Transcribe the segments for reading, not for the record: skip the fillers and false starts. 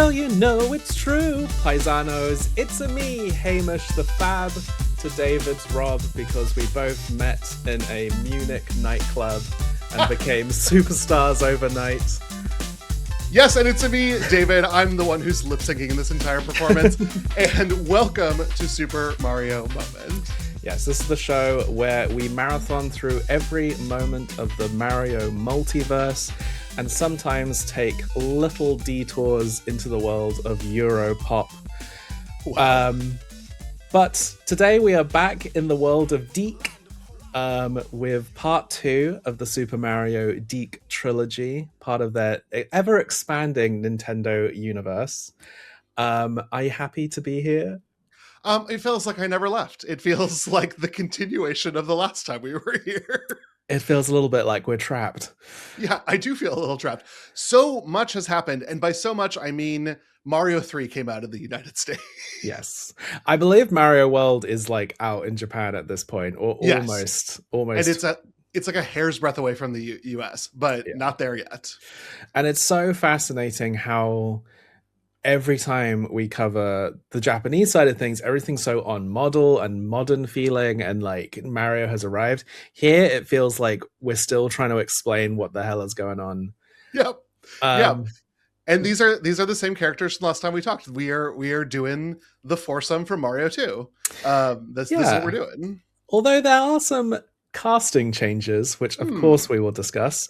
Well, you know it's true, Paisanos. It's a me, Hamish the Fab, to David's Rob, because we both met in a Munich nightclub and became superstars overnight. Yes, and it's a me, David. I'm the one who's lip syncing in this entire performance. And welcome to Super Mario Moment. Yes, this is the show where we marathon through every moment of the Mario multiverse and sometimes take little detours into the world of Europop. Wow. But today we are back in the world of Deke with part 2 of the Super Mario Deke trilogy, part of their ever-expanding Nintendo universe. Are you happy to be here? It feels like I never left. It feels like the continuation of the last time we were here. It feels a little bit like we're trapped. Yeah, I do feel a little trapped. So much has happened, and by so much, I mean Mario 3 came out in the United States. Yes. I believe Mario World is like out in Japan at this point, or Yes. almost. And it's like a hair's breadth away from the US, but not there yet. And it's so fascinating how every time we cover the Japanese side of things, everything's so on model and modern feeling, and like Mario has arrived. Here it feels like we're still trying to explain what the hell is going on. Yep. Yeah. And these are the same characters from last time we talked. We are doing the foursome from Mario 2. This is what we're doing. Although there are some casting changes, which of course we will discuss.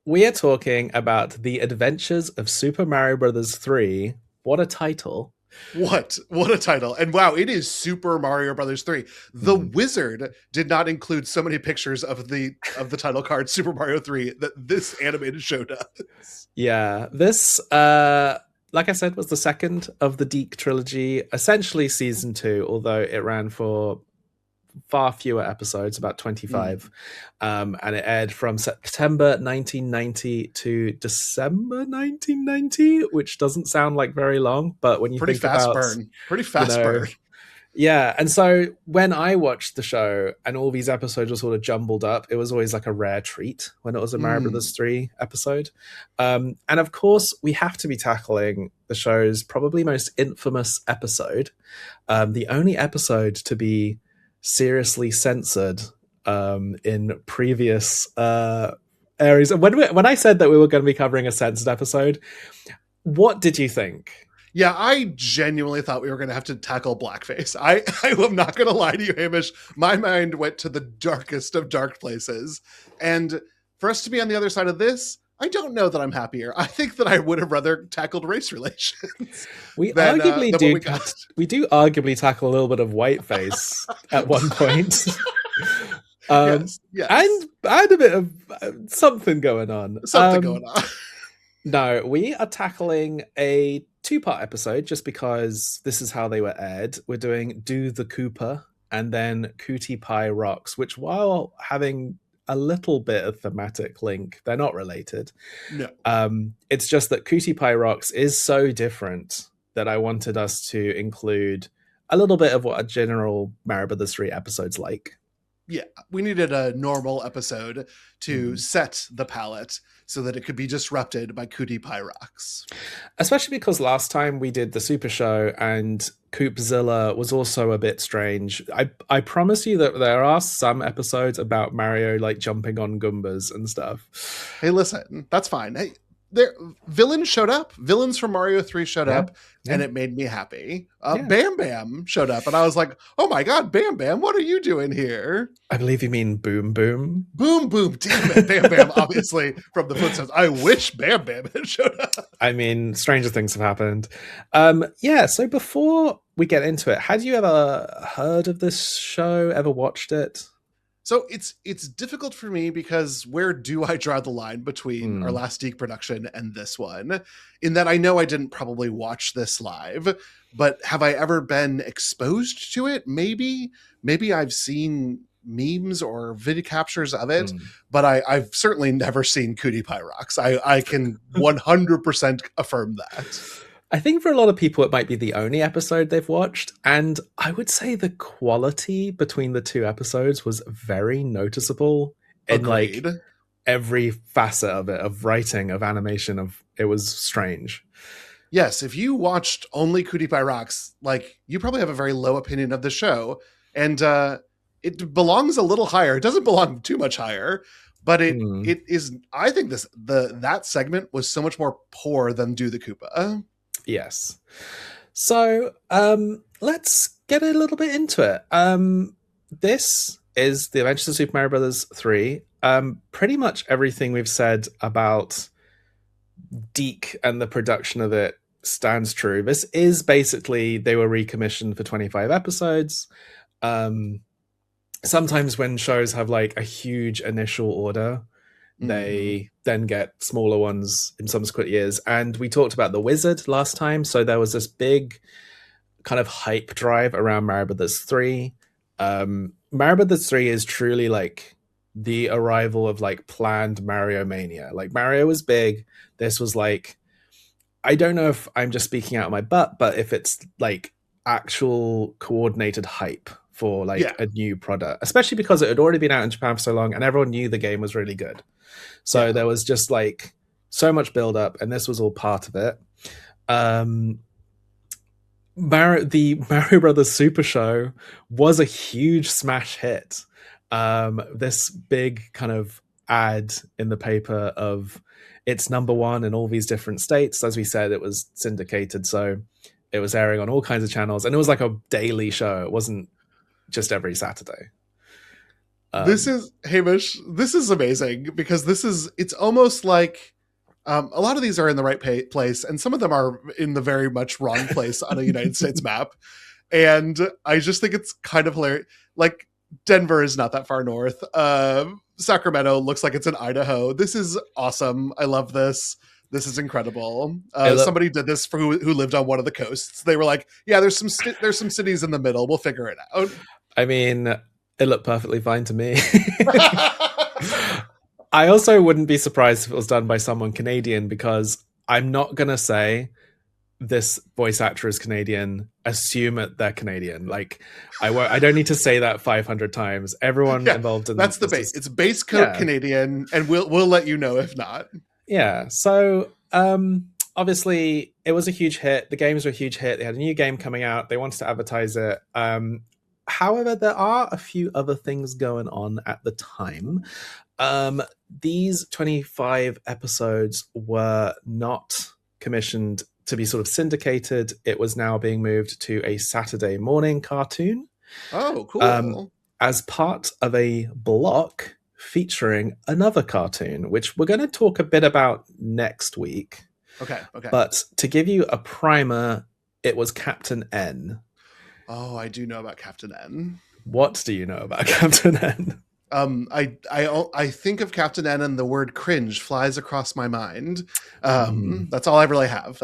We are talking about The Adventures of Super Mario Bros. 3. What a title. What a title. And wow, it is Super Mario Bros. 3. The Wizard did not include so many pictures of the title card Super Mario 3 that this animated show does. Yeah, this like I said was the second of the Deke trilogy, essentially season 2, although it ran for far fewer episodes, about 25, and it aired from September 1990 to December 1990, which doesn't sound like very long, but when you pretty think fast about burn, pretty fast burn. Yeah, and so when I watched the show and all these episodes were sort of jumbled up, it was always like a rare treat when it was a Mario Brothers 3 episode. And of course, we have to be tackling the show's probably most infamous episode, the only episode to be seriously censored in previous areas. When I said that we were going to be covering a censored episode, what did you think? Yeah, I genuinely thought we were going to have to tackle blackface. I am not going to lie to you, Hamish. My mind went to the darkest of dark places. And for us to be on the other side of this, I don't know that I'm happier. I think that I would have rather tackled race relations. We do arguably tackle a little bit of whiteface at one point. Yes. And a bit of something going on. No, we are tackling a 2-part episode just because this is how they were aired. We're doing Do the Koopa and then Kootie-Pie Rocks, which, while having a little bit of thematic link, they're not related. No. It's just that Kootie-Pie Rocks is so different that I wanted us to include a little bit of what a general Mario Brothers 3 episode's like. Yeah, we needed a normal episode to set the palette so that it could be disrupted by Kootie-Pie Rocks. Especially because last time we did the Super Show and Koopzilla was also a bit strange. I promise you that there are some episodes about Mario like jumping on Goombas and stuff. Hey, listen, that's fine. Hey, villains showed up. Villains from Mario 3 showed up, and it made me happy. Bam Bam showed up, and I was like, oh my god, Bam Bam, what are you doing here? I believe you mean Boom Boom. Boom Boom, damn it. Bam Bam, obviously, from the footsteps. I wish Bam Bam had showed up. I mean, stranger things have happened. So before we get into it, had you ever heard of this show, ever watched it? So it's difficult for me because where do I draw the line between our last Deke production and this one? In that I know I didn't probably watch this live, but have I ever been exposed to it? Maybe I've seen memes or video captures of it, but I've certainly never seen Kootie-Pie Rocks. I can 100% affirm that. I think for a lot of people, it might be the only episode they've watched. And I would say the quality between the 2 episodes was very noticeable in like every facet of it, of writing, of animation, it was strange. yes, if you watched only Kootie-Pie Rocks, like, you probably have a very low opinion of the show, and it belongs a little higher. It doesn't belong too much higher, but it is. I think that segment was so much more poor than Do the Koopa. Yes. So let's get a little bit into it. This is The Adventures of Super Mario Brothers 3. Pretty much everything we've said about Deke and the production of it stands true. This is basically, they were recommissioned for 25 episodes. Sometimes when shows have like a huge initial order, they then get smaller ones in subsequent years. And we talked about The Wizard last time. So there was this big kind of hype drive around Mario Brothers 3. Mario Brothers 3 is truly like the arrival of like planned Mario mania. Like, Mario was big. This was like, I don't know if I'm just speaking out of my butt, but if it's like actual coordinated hype for like a new product, especially because it had already been out in Japan for so long and everyone knew the game was really good. So there was just like so much build up, and this was all part of it. The Mario Brothers Super Show was a huge smash hit. This big kind of ad in the paper of it's #1 in all these different states. As we said, it was syndicated, so it was airing on all kinds of channels, and it was like a daily show. It wasn't just every Saturday. This is, Hamish, this is amazing, because it's almost like a lot of these are in the right place, and some of them are in the very much wrong place on a United States map. And I just think it's kind of hilarious. Like, Denver is not that far north. Sacramento looks like it's in Idaho. This is awesome. I love this. This is incredible. Somebody did this for who lived on one of the coasts. They were like, yeah, there's some cities in the middle. We'll figure it out. I mean, it looked perfectly fine to me. I also wouldn't be surprised if it was done by someone Canadian, because I'm not going to say this voice actor is Canadian, assume that they're Canadian. Like, I don't need to say that 500 times. Everyone involved in that's the base. It's base code Canadian, and we'll let you know if not. Yeah. So obviously it was a huge hit. The games were a huge hit. They had a new game coming out. They wanted to advertise it. However, there are a few other things going on at the time. These 25 episodes were not commissioned to be sort of syndicated. It was now being moved to a Saturday morning cartoon. Oh, cool. As part of a block featuring another cartoon, which we're going to talk a bit about next week. Okay. But to give you a primer, it was Captain N. Oh, I do know about Captain N. What do you know about Captain N? I think of Captain N and the word cringe flies across my mind. That's all I really have.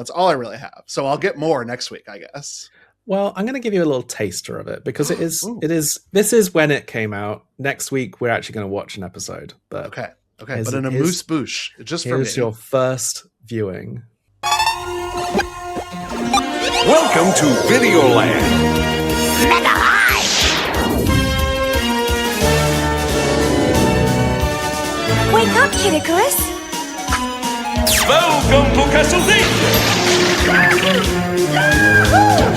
So I'll get more next week, I guess. Well, I'm going to give you a little taster of it, because this is when it came out. Next week, we're actually going to watch an episode. But okay. But in a moose boosh, just for me. Here's your first viewing. Welcome to Videoland. Mega high! Wake up, Kiddiculus! Welcome to Castle Danger.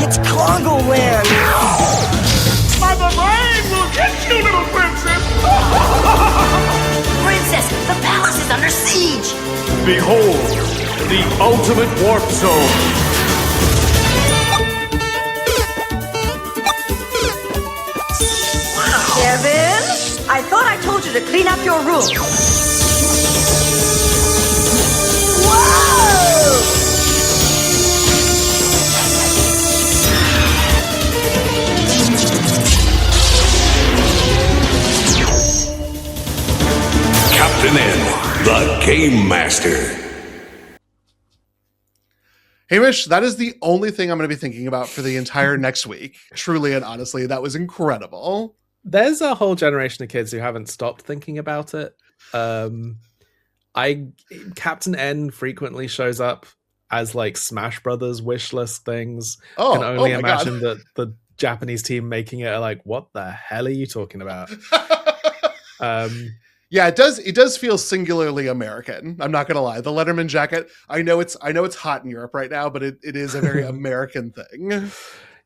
It's Congo Land! Mother Brain will get you, little princess. Princess, the palace is under siege! Behold, the ultimate warp zone. Kevin, I thought I told you to clean up your room. Whoa! Captain N, the Game Master. Hamish, that is the only thing I'm going to be thinking about for the entire next week. Truly and honestly, that was incredible. There's a whole generation of kids who haven't stopped thinking about it. Captain N frequently shows up as like Smash Brothers wish list things. Can only imagine that the Japanese team making it are like, what the hell are you talking about? Yeah, it does. It does feel singularly American. I'm not gonna lie. The Letterman jacket. I know it's hot in Europe right now, but it is a very American thing.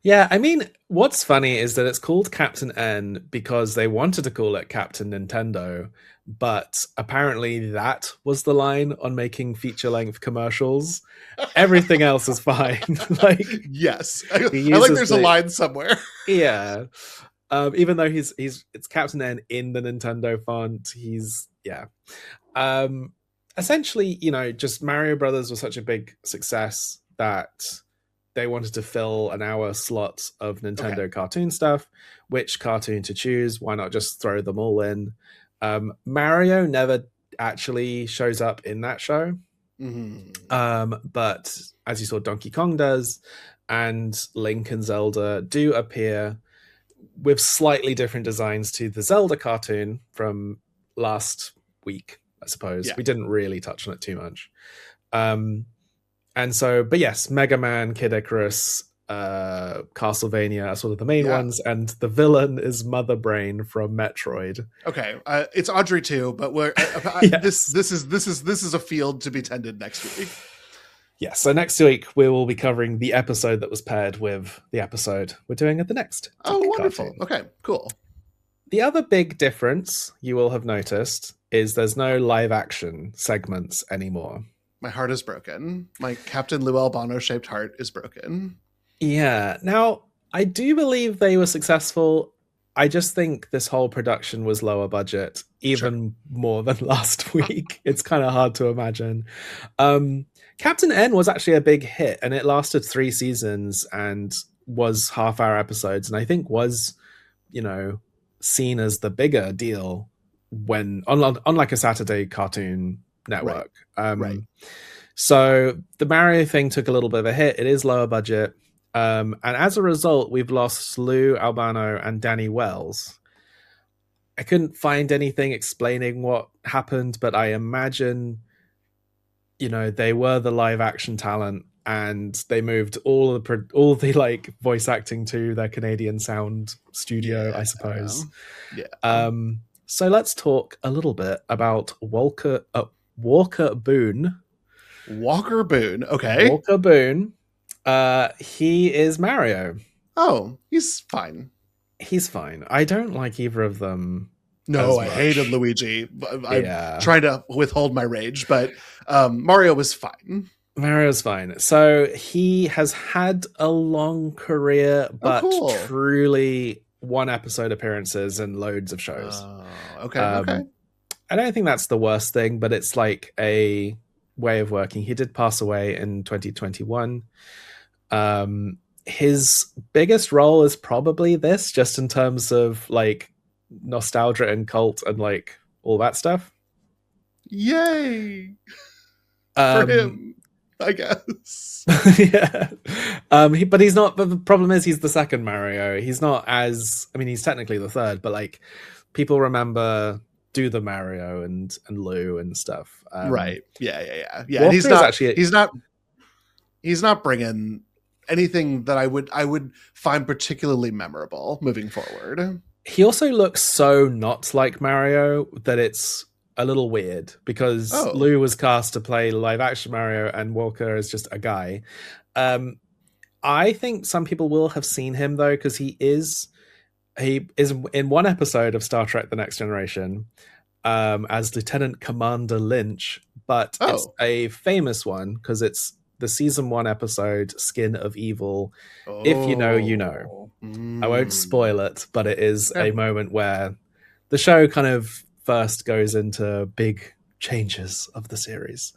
Yeah, I mean, what's funny is that it's called Captain N because they wanted to call it Captain Nintendo, but apparently that was the line on making feature-length commercials. Everything else is fine. Like, yes, I he like uses there's a line somewhere. Yeah. Even though it's Captain N in the Nintendo font, essentially, just Mario Brothers was such a big success that they wanted to fill an hour slot of Nintendo cartoon stuff. Which cartoon to choose? Why not just throw them all in? Mario never actually shows up in that show. But as you saw, Donkey Kong does, and Link and Zelda do appear with slightly different designs to the Zelda cartoon from last week, I suppose. We didn't really touch on it too much. And so, but yes, Mega Man, Kid Icarus, Castlevania are sort of the main ones, and the villain is Mother Brain from Metroid. Okay, it's Audrey too, but this is a field to be tended next week. Yeah, so next week we will be covering the episode that was paired with the episode we're doing at the next. Oh, wonderful. Cartoon. Okay, cool. The other big difference you will have noticed is there's no live action segments anymore. My heart is broken. My Captain Lou Albano shaped heart is broken. Yeah. Now, I do believe they were successful. I just think this whole production was lower budget, even more than last week. It's kind of hard to imagine. Captain N was actually a big hit, and it lasted 3 seasons and was half-hour episodes, and I think was, seen as the bigger deal when on like a Saturday Cartoon Network. Right. So the Mario thing took a little bit of a hit. It is lower budget. And as a result, we've lost Lou Albano and Danny Wells. I couldn't find anything explaining what happened, but I imagine, they were the live action talent, and they moved all the like voice acting to their Canadian sound studio, I suppose. So let's talk a little bit about Walker Boone. Walker Boone. Okay. Walker Boone. He is Mario. Oh, he's fine. He's fine. I don't like either of them. No, I hated Luigi. I'm trying to withhold my rage, but Mario was fine. Mario's fine. So he has had a long career, but truly one episode appearances and loads of shows. Okay. I don't think that's the worst thing, but it's like a way of working. He did pass away in 2021. His biggest role is probably this, just in terms of like nostalgia and cult and like all that stuff. Yay for him, I guess. Yeah. But he's not. But the problem is, he's the second Mario. He's not as. I mean, he's technically the third, but like people remember Do the Mario and Lou and stuff. Right. Yeah. And he's not bringing anything that I would find particularly memorable moving forward. He also looks so not like Mario that it's a little weird, because Lou was cast to play live action Mario and Walker is just a guy. I think some people will have seen him though, because he is in one episode of Star Trek The Next Generation as Lieutenant Commander Lynch, but it's a famous one because it's the season 1 episode Skin of Evil. If you know, you know. I won't spoil it, but it is a moment where the show kind of first goes into big changes of the series.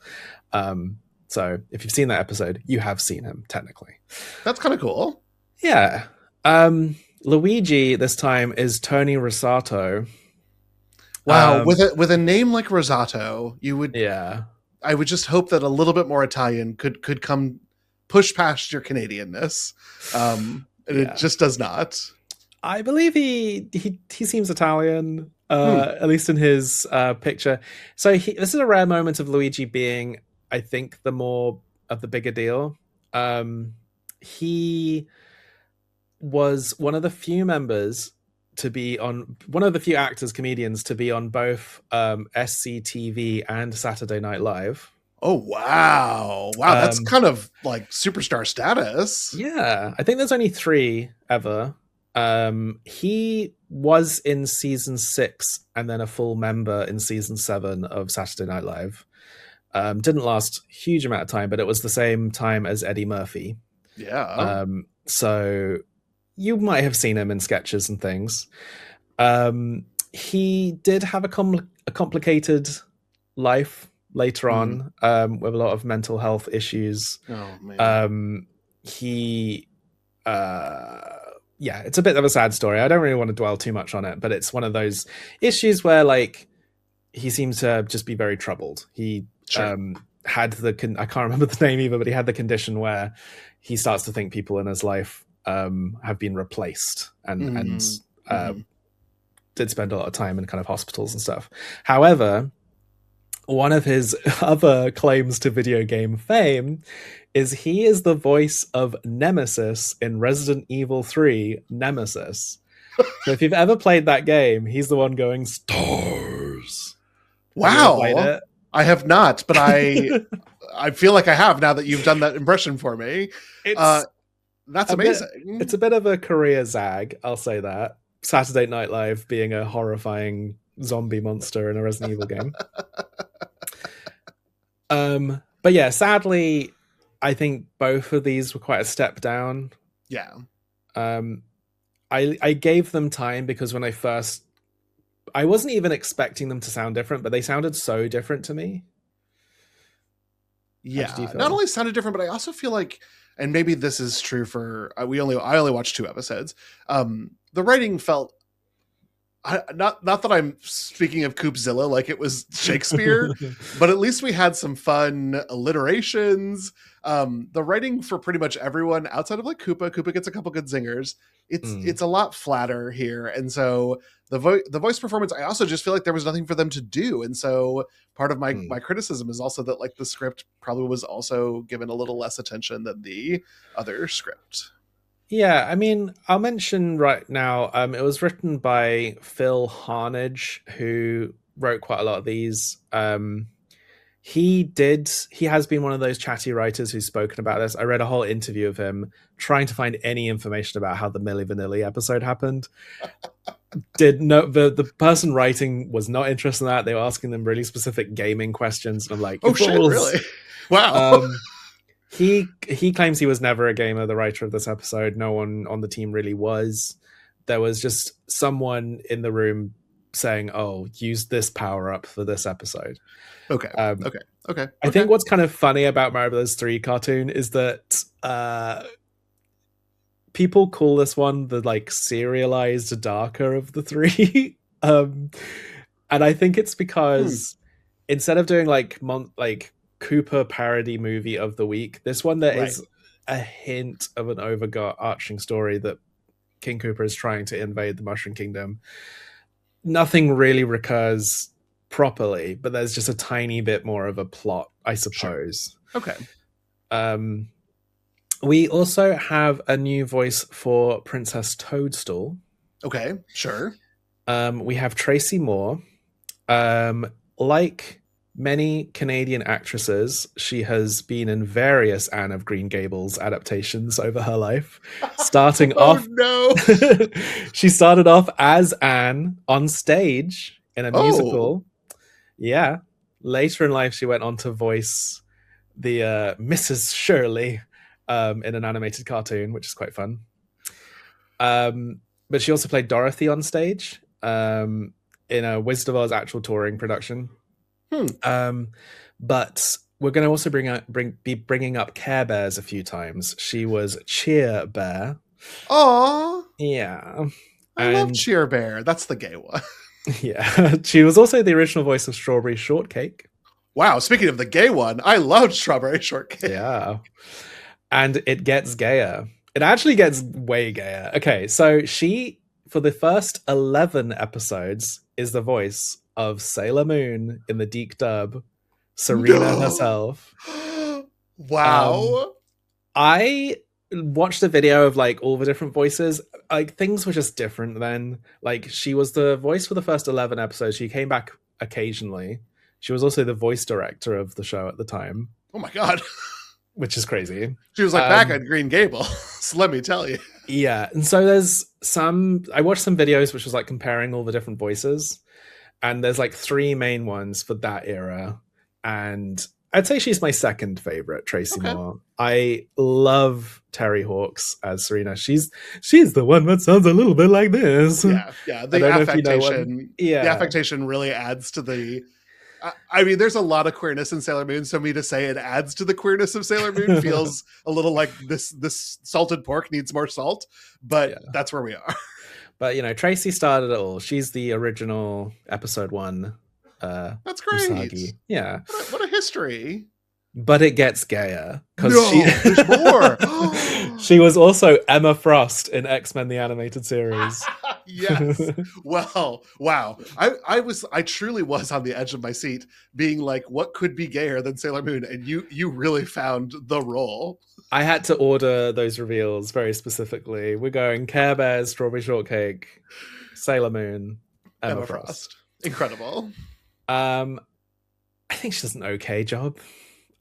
So if you've seen that episode, you have seen him technically. That's kind of cool. Yeah. Luigi this time is Tony Rosato. Wow, with a name like Rosato, you would I would just hope that a little bit more Italian could come push past your Canadianness. And it just does not. I believe he seems Italian, at least in his picture. So this is a rare moment of Luigi being, I think, the more of the bigger deal. He was one of the few members to be on, one of the few actors, comedians to be on both SCTV and Saturday Night Live. Oh, wow. Wow, that's kind of like superstar status. Yeah, I think there's only 3 ever. He was in season 6 and then a full member in season 7 of Saturday Night Live. Didn't last a huge amount of time, but it was the same time as Eddie Murphy. Yeah. So you might have seen him in sketches and things. He did have a complicated life later on, with a lot of mental health issues. Oh, man. It's a bit of a sad story. I don't really want to dwell too much on it, but it's one of those issues where like he seems to just be very troubled. He had I can't remember the name either, but he had the condition where he starts to think people in his life have been replaced and did spend a lot of time in kind of hospitals and stuff. However, one of his other claims to video game fame is he is the voice of Nemesis in Resident Evil 3 Nemesis. So if you've ever played that game, he's the one going stars. Wow. I have not, but I feel like I have now that you've done that impression for me. That's amazing. It's a bit of a career zag, I'll say that. Saturday Night Live being a horrifying zombie monster in a Resident Evil game. But yeah, sadly, I think both of these were quite a step down. Yeah. I gave them time because when I wasn't even expecting them to sound different, but they sounded so different to me. Yeah, not only sounded different, but I also feel like, and maybe this is true for I only watched 2 episodes. The writing felt not that I'm speaking of Coopzilla like it was Shakespeare, but at least we had some fun alliterations. The writing for pretty much everyone outside of like Koopa gets a couple good zingers. It's a lot flatter here, and so the voice performance, I also just feel like there was nothing for them to do, and so part of my criticism is also that like the script probably was also given a little less attention than the other script. Yeah, I mean, I'll mention right now, it was written by Phil Harnage, who wrote quite a lot of these. He has been one of those chatty writers who's spoken about this. I read a whole interview of him trying to find any information about how the Milli Vanilli episode happened. The person writing was not interested in that. They were asking them really specific gaming questions. And I'm like, oh shit, really? Wow. He claims he was never a gamer, the writer of this episode. No one on the team really was. There was just someone in the room saying, oh, use this power up for this episode. Okay. I think what's kind of funny about Mario Bros. 3 cartoon is that people call this one the like serialized darker of the 3. And I think it's because instead of doing like Koopa parody movie of the week, this one there is a hint of an overarching story that King Koopa is trying to invade the Mushroom Kingdom. Nothing really recurs properly, but there's just a tiny bit more of a plot, I suppose. Sure. Okay. We also have a new voice for Princess Toadstool. Okay, sure. We have Tracy Moore. Like many Canadian actresses, she has been in various Anne of Green Gables adaptations over her life. Starting off, no, she started off as Anne on stage in a musical. Yeah. Later in life, she went on to voice the Mrs. Shirley in an animated cartoon, which is quite fun. But she also played Dorothy on stage in a Wizard of Oz actual touring production. But we're going to also be bringing up Care Bears a few times. She was Cheer Bear. Aww. Yeah. I love Cheer Bear. That's the gay one. Yeah. She was also the original voice of Strawberry Shortcake. Wow. Speaking of the gay one, I loved Strawberry Shortcake. Yeah. And it gets gayer. It actually gets way gayer. Okay. So she, for the first 11 episodes, is the voice of Sailor Moon in the Deke dub, Serena herself. Wow. I watched a video of like all the different voices. Like things were just different then. Like she was the voice for the first 11 episodes. She came back occasionally. She was also the voice director of the show at the time. Oh my God. Which is crazy. She was like back at Green Gables. Let me tell you. Yeah. And so I watched some videos which was like comparing all the different voices. And there's like 3 main ones for that era. And I'd say she's my second favorite, Tracy Moore. I love Terry Hawkes as Serena. She's the one that sounds a little bit like this. Yeah. The affectation really adds to the. I mean, there's a lot of queerness in Sailor Moon, so me to say it adds to the queerness of Sailor Moon feels a little like this salted pork needs more salt, but that's where we are. But Tracy started it all. She's the original episode 1. That's great. Usagi. Yeah. What a history. But it gets gayer because there's more. She was also Emma Frost in X-Men the Animated Series. Yes. Well, wow. I truly was on the edge of my seat, being like, what could be gayer than Sailor Moon? And you really found the role. I had to order those reveals very specifically. We're going Care Bears, Strawberry Shortcake, Sailor Moon, Emma Frost. Incredible. I think she does an okay job.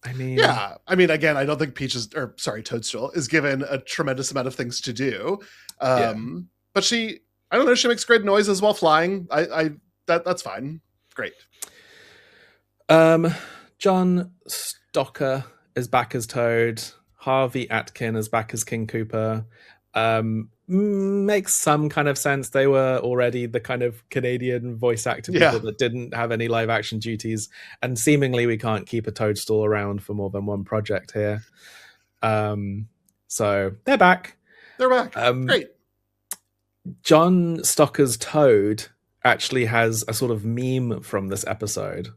Again, I don't think Toadstool is given a tremendous amount of things to do. But she makes great noises while flying. That's fine. Great. John Stocker is back as Toad. Harvey Atkin is back as King Koopa. Makes some kind of sense. They were already the kind of Canadian voice actor people that didn't have any live action duties, and seemingly we can't keep a Toadstool around for more than one project here. So they're back. Great. John Stocker's Toad actually has a sort of meme from this episode.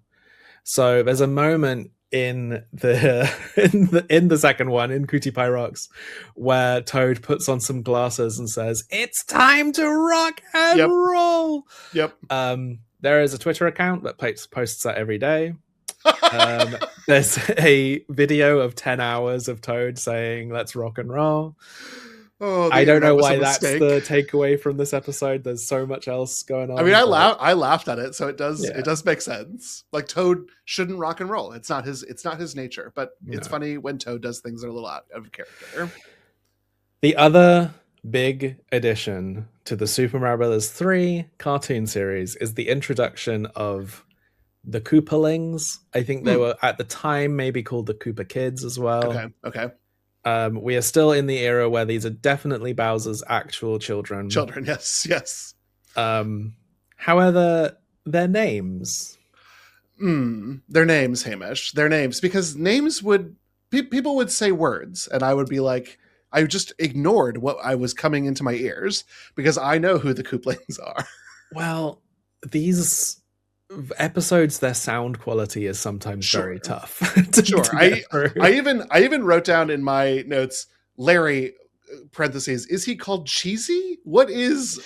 So there's a moment in the second one, in Kootie-Pie Rocks, where Toad puts on some glasses and says, "It's time to rock and roll." Yep. There is a Twitter account that posts that every day. There's a video of 10 hours of Toad saying, "Let's rock and roll." I don't know why that's the takeaway from this episode. There's so much else going on. I mean, I laughed at it, so it does make sense. Like, Toad shouldn't rock and roll. It's not his nature. But it's funny when Toad does things that are a little out of character. The other big addition to the Super Mario Bros. 3 cartoon series is the introduction of the Koopalings. I think they were at the time maybe called the Koopa Kids as well. Okay. We are still in the era where these are definitely Bowser's actual children. Yes. However, their names. Their names, Hamish. Their names. Because names people would say words, and I would be like, I just ignored what I was coming into my ears, because I know who the Kooplings are. Well, these episodes, their sound quality is sometimes very tough. I even wrote down in my notes, Larry parentheses, is he called Cheesy? What is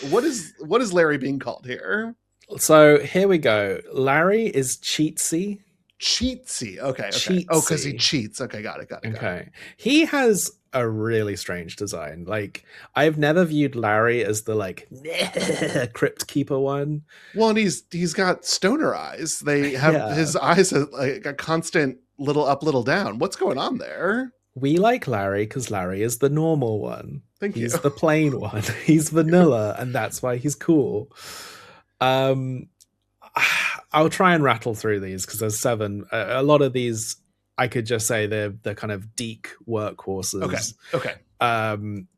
Larry being called here? So here we go. Larry is Cheatsy. Okay. Cheatsy. Oh, because he cheats. Okay, got it. Okay. He has a really strange design. Like, I've never viewed Larry as the like crypt keeper one. Well, and he's got stoner eyes. They have his eyes are like a constant little up, little down. What's going on there? We like Larry because Larry is the normal one. Thank you. He's the plain one. He's vanilla, and that's why he's cool. I'll try and rattle through these because there's 7. A lot of these I could just say they're kind of Deke workhorses. Okay.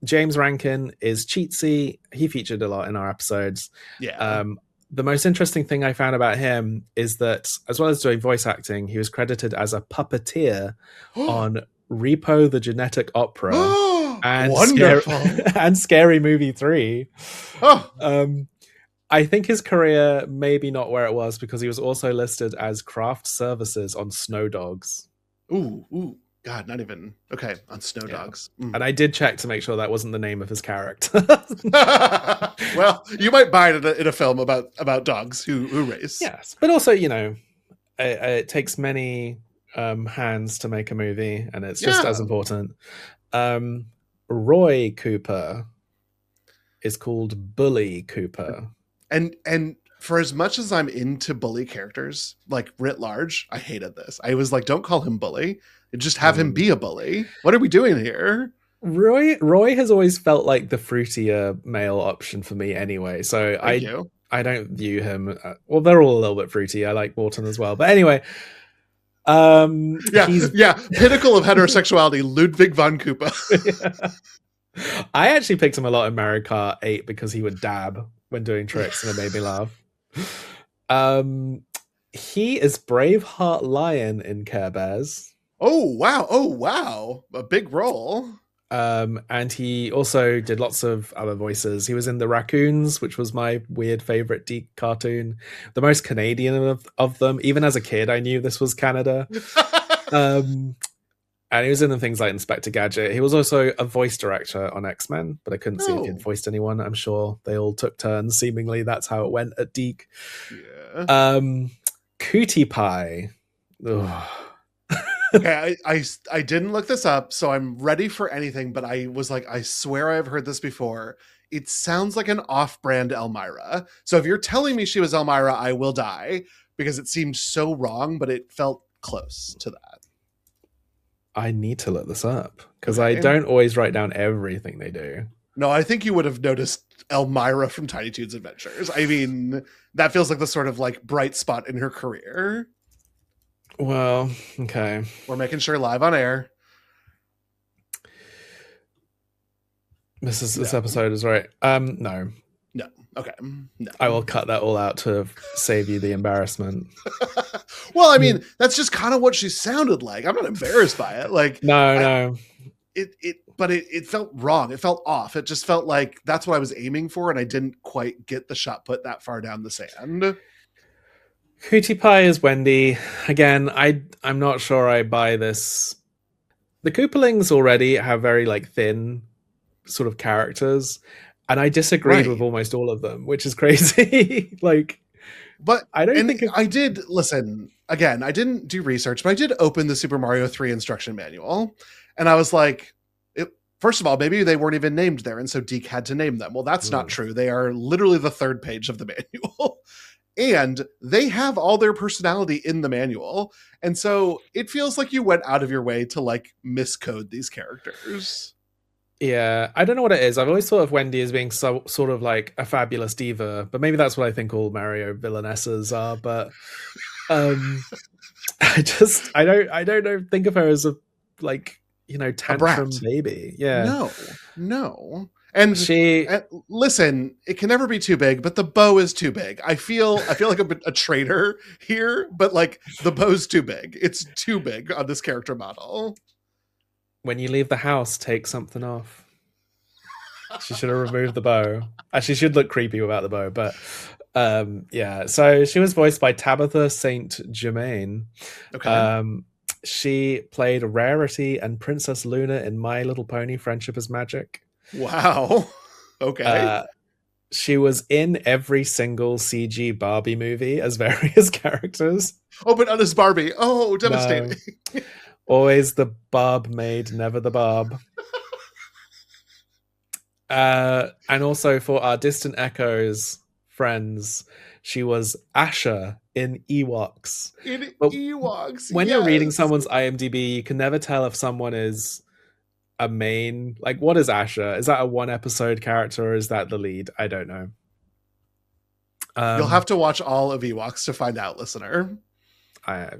James Rankin is Cheatsy. He featured a lot in our episodes. Yeah. The most interesting thing I found about him is that, as well as doing voice acting, he was credited as a puppeteer on Repo the Genetic Opera and wonderful. Scary Movie 3. Oh. I think his career maybe not where it was because he was also listed as craft services on Snow Dogs. Ooh, God, not even okay on Snow Dogs. And I did check to make sure that wasn't the name of his character. Well, you might buy it in a film about dogs who race. Yes, but also it takes many hands to make a movie, and it's just as important. Roy Koopa is called Bully Koopa. And for as much as I'm into bully characters, like writ large, I hated this. I was like, don't call him bully. Just have him be a bully. What are we doing here? Roy has always felt like the fruitier male option for me anyway. So I don't view him. Well, they're all a little bit fruity. I like Morton as well. But anyway, pinnacle of heterosexuality, Ludwig von Koopa. I actually picked him a lot in Mario Kart 8 because he would dab when doing tricks and it made me laugh. He is Braveheart Lion in Care Bears. Oh wow. A big role. And he also did lots of other voices. He was in The Raccoons, which was my weird favorite Deke cartoon. The most Canadian of them. Even as a kid, I knew this was Canada. And he was in things like Inspector Gadget. He was also a voice director on X-Men, but I couldn't see if he'd voiced anyone. I'm sure they all took turns. Seemingly, that's how it went at Deke. Yeah. Kootie-Pie. Okay, I didn't look this up, so I'm ready for anything, but I was like, I swear I've heard this before. It sounds like an off-brand Elmira. So if you're telling me she was Elmira, I will die, because it seemed so wrong, but it felt close to that. I need to look this up, because I don't always write down everything they do. No, I think you would have noticed Elmira from Tiny Toons Adventures. I mean, that feels like the sort of like bright spot in her career. Well, okay. We're making sure live on air. This episode is right. No. No. Okay. No. I will cut that all out to save you the embarrassment. Well, I mean, that's just kind of what she sounded like. I'm not embarrassed by it. Like, no. But it felt wrong. It felt off. It just felt like that's what I was aiming for, and I didn't quite get the shot put that far down the sand. Kootie-Pie is Wendy. Again, I'm not sure I buy this. The Koopalings already have very like thin sort of characters, and I disagreed with almost all of them, which is crazy. But I don't think I did listen. Again, I didn't do research, but I did open the Super Mario 3 instruction manual, and I was like, first of all, maybe they weren't even named there, and so Deke had to name them. Well, that's not true. They are literally the third page of the manual. And they have all their personality in the manual. And so it feels like you went out of your way to like miscode these characters. Yeah, I don't know what it is. I've always thought of Wendy as being sort of like a fabulous diva, but maybe that's what I think all Mario villainesses are. But I don't think of her as a like, tantrum baby. Yeah. No. And listen, it can never be too big, but the bow is too big. I feel like a traitor here, but like the bow's too big. It's too big on this character model. When you leave the house, take something off. She should have removed the bow. She should look creepy without the bow, but yeah. So she was voiced by Tabitha St. Germain. Okay. She played Rarity and Princess Luna in My Little Pony: Friendship is Magic. Wow. Okay. She was in every single CG Barbie movie as various characters. Oh, but not as Barbie. Oh, devastating. No. Always the Barb maid, never the Barb. And also for our Distant Echoes friends, she was Asha in Ewoks. Ewoks. When you're reading someone's IMDb, you can never tell if someone is a main, like, what is Asha? Is that a one episode character or is that the lead? I don't know. You'll have to watch all of Ewoks to find out, listener. I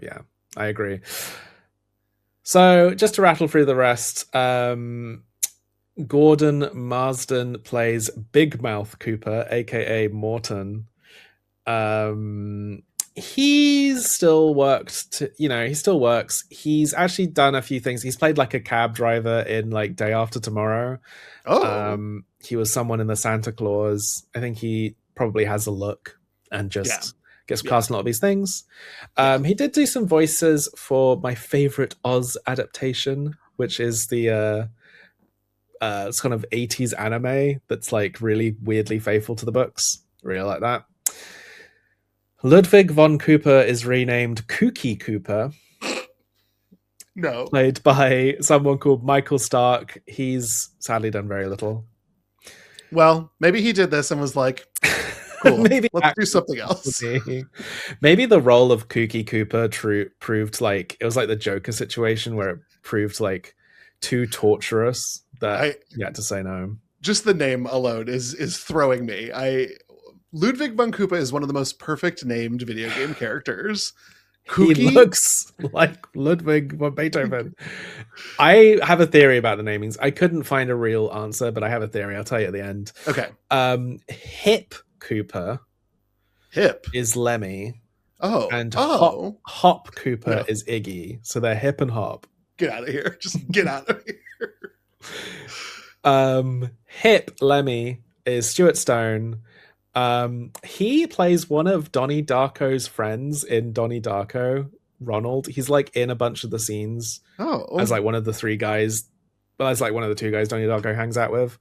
agree. So just to rattle through the rest, Gordon Marsden plays Big Mouth Koopa, aka Morton. He still works. He still works. He's actually done a few things. He's played like a cab driver in like Day After Tomorrow. Oh. He was someone in the Santa Claus. I think he probably has a look and just gets cast in a lot of these things. He did do some voices for my favorite Oz adaptation, which is the it's kind of 80s anime that's like really weirdly faithful to the books. Really like that. Ludwig von Koopa is renamed Kooky Koopa. No. played by someone called Michael Stark. He's sadly done very little. Well, maybe he did this and was like, cool, Maybe let's do something else. Maybe the role of Kooky Koopa proved like, it was like the Joker situation where it proved like too torturous that you had to say no. Just the name alone is throwing me. Ludwig von Koopa is one of the most perfect named video game characters. Kooky? He looks like Ludwig von Beethoven. I have a theory about the namings. I couldn't find a real answer, but I have a theory. I'll tell you at the end. Okay. Hip Koopa is Lemmy. Oh. And Hop Koopa is Iggy. So they're hip and hop. Get out of here. Just get out of here. Hip Lemmy is Stuart Stone. He plays one of Donnie Darko's friends in Donnie Darko, Ronald. He's like in a bunch of the scenes as like one of the three guys. Well, as like one of the two guys Donnie Darko hangs out with.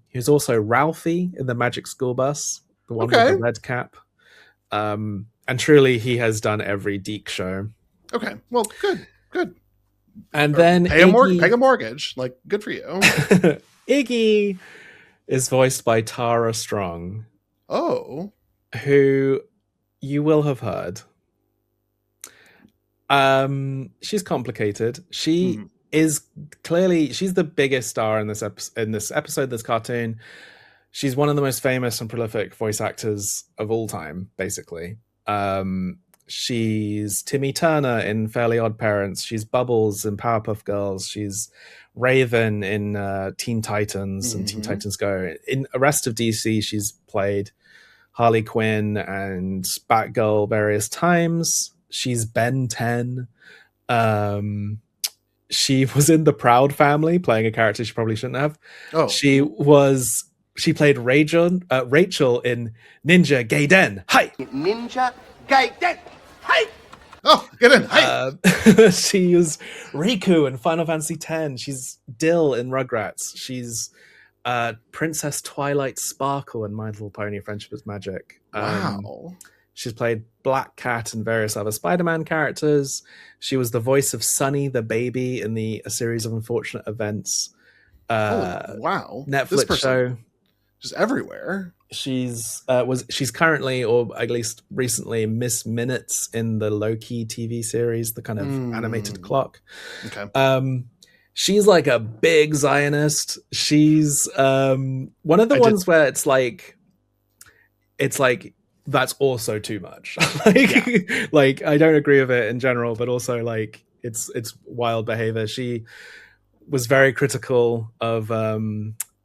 He's also Ralphie in the Magic School Bus, the one with the red cap. And truly, he has done every Deke show. Okay, well, good. And then pay a mortgage. Like, good for you. Iggy is voiced by Tara Strong. Oh. Who you will have heard. She's complicated. She is clearly, she's the biggest star in this episode, this cartoon. She's one of the most famous and prolific voice actors of all time, basically. She's Timmy Turner in Fairly Odd Parents. She's Bubbles in Powerpuff Girls. She's Raven in Teen Titans and Teen Titans Go. In Arrest of DC, she's played Harley Quinn and Batgirl various times. She's Ben 10. She was in The Proud Family, playing a character she probably shouldn't have. Oh. She played Rachel in Ninja Gaiden. Hi! Ninja Gaiden. Hi! Oh, get in. Hi! She was Riku in Final Fantasy X. She's Dill in Rugrats. She's Princess Twilight Sparkle in My Little Pony Friendship is Magic. Wow. She's played Black Cat and various other Spider-Man characters. She was the voice of Sunny the baby in A Series of Unfortunate Events. Wow. Netflix show. Just everywhere. She's currently, or at least recently, Miss Minutes in the Loki TV series, the kind of animated clock. Okay. She's like a big Zionist. She's one of the ones where it's like that's also too much. Like I don't agree with it in general, but also like it's wild behavior. She was very critical of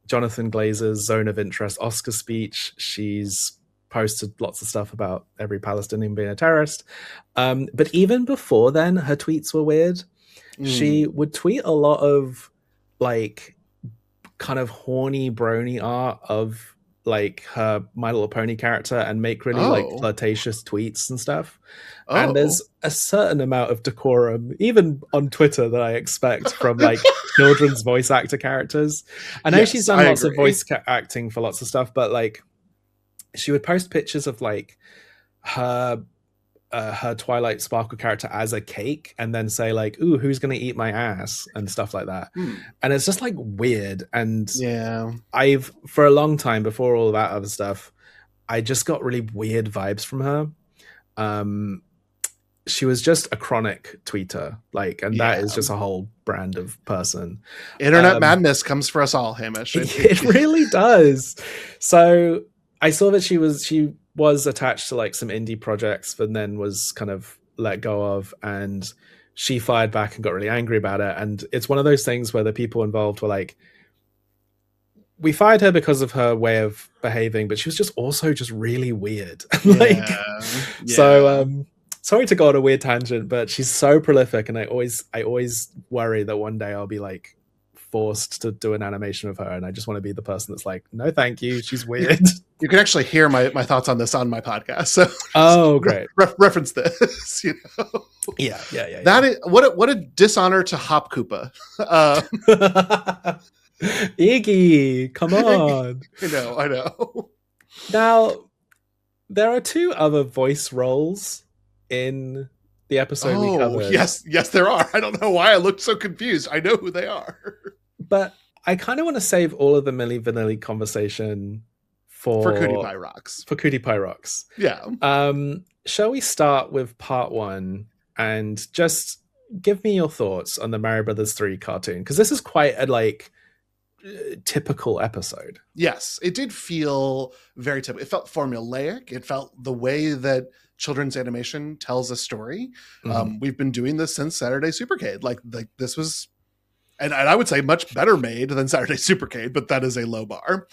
Jonathan Glazer's Zone of Interest Oscar speech. She's posted lots of stuff about every Palestinian being a terrorist. But even before then, her tweets were weird. She would tweet a lot of like kind of horny brony art of like her My Little Pony character and make really like flirtatious tweets and stuff. And there's a certain amount of decorum, even on Twitter, that I expect from like children's voice actor characters. I know she's done lots of voice acting for lots of stuff, but like she would post pictures of like her Twilight Sparkle character as a cake and then say like, ooh, who's gonna eat my ass and stuff like that. And it's just like weird. And I've for a long time before all that other stuff, I just got really weird vibes from her. She was just a chronic tweeter, like, and that is just a whole brand of person. Internet madness comes for us all, Hamish. It really does. So I saw that she was attached to like some indie projects, but then was kind of let go of, and she fired back and got really angry about it. And it's one of those things where the people involved were like, we fired her because of her way of behaving, but she was just also just really weird. So sorry to go on a weird tangent, but she's so prolific, and I always worry that one day I'll be like forced to do an animation of her, and I just want to be the person that's like, no thank you, she's weird. You can actually hear my thoughts on this on my podcast, so great. Reference this, you know. Yeah. That is what a dishonor to Hop Koopa. Iggy, come on. I know. Now there are two other voice roles in The episode we covered. Yes, there are. I don't know why I looked so confused. I know who they are. But I kind of want to save all of the Milli Vanilli conversation for Kootie-Pie Rocks. For Kootie-Pie Rocks. Yeah. Shall we start with part 1 and just give me your thoughts on the Mario Brothers 3 cartoon? Because this is quite a typical episode. Yes, it did feel very typical. It felt formulaic. It felt the way that children's animation tells a story. We've been doing this since Saturday Supercade. Like this was, and I would say much better made than Saturday Supercade, but that is a low bar.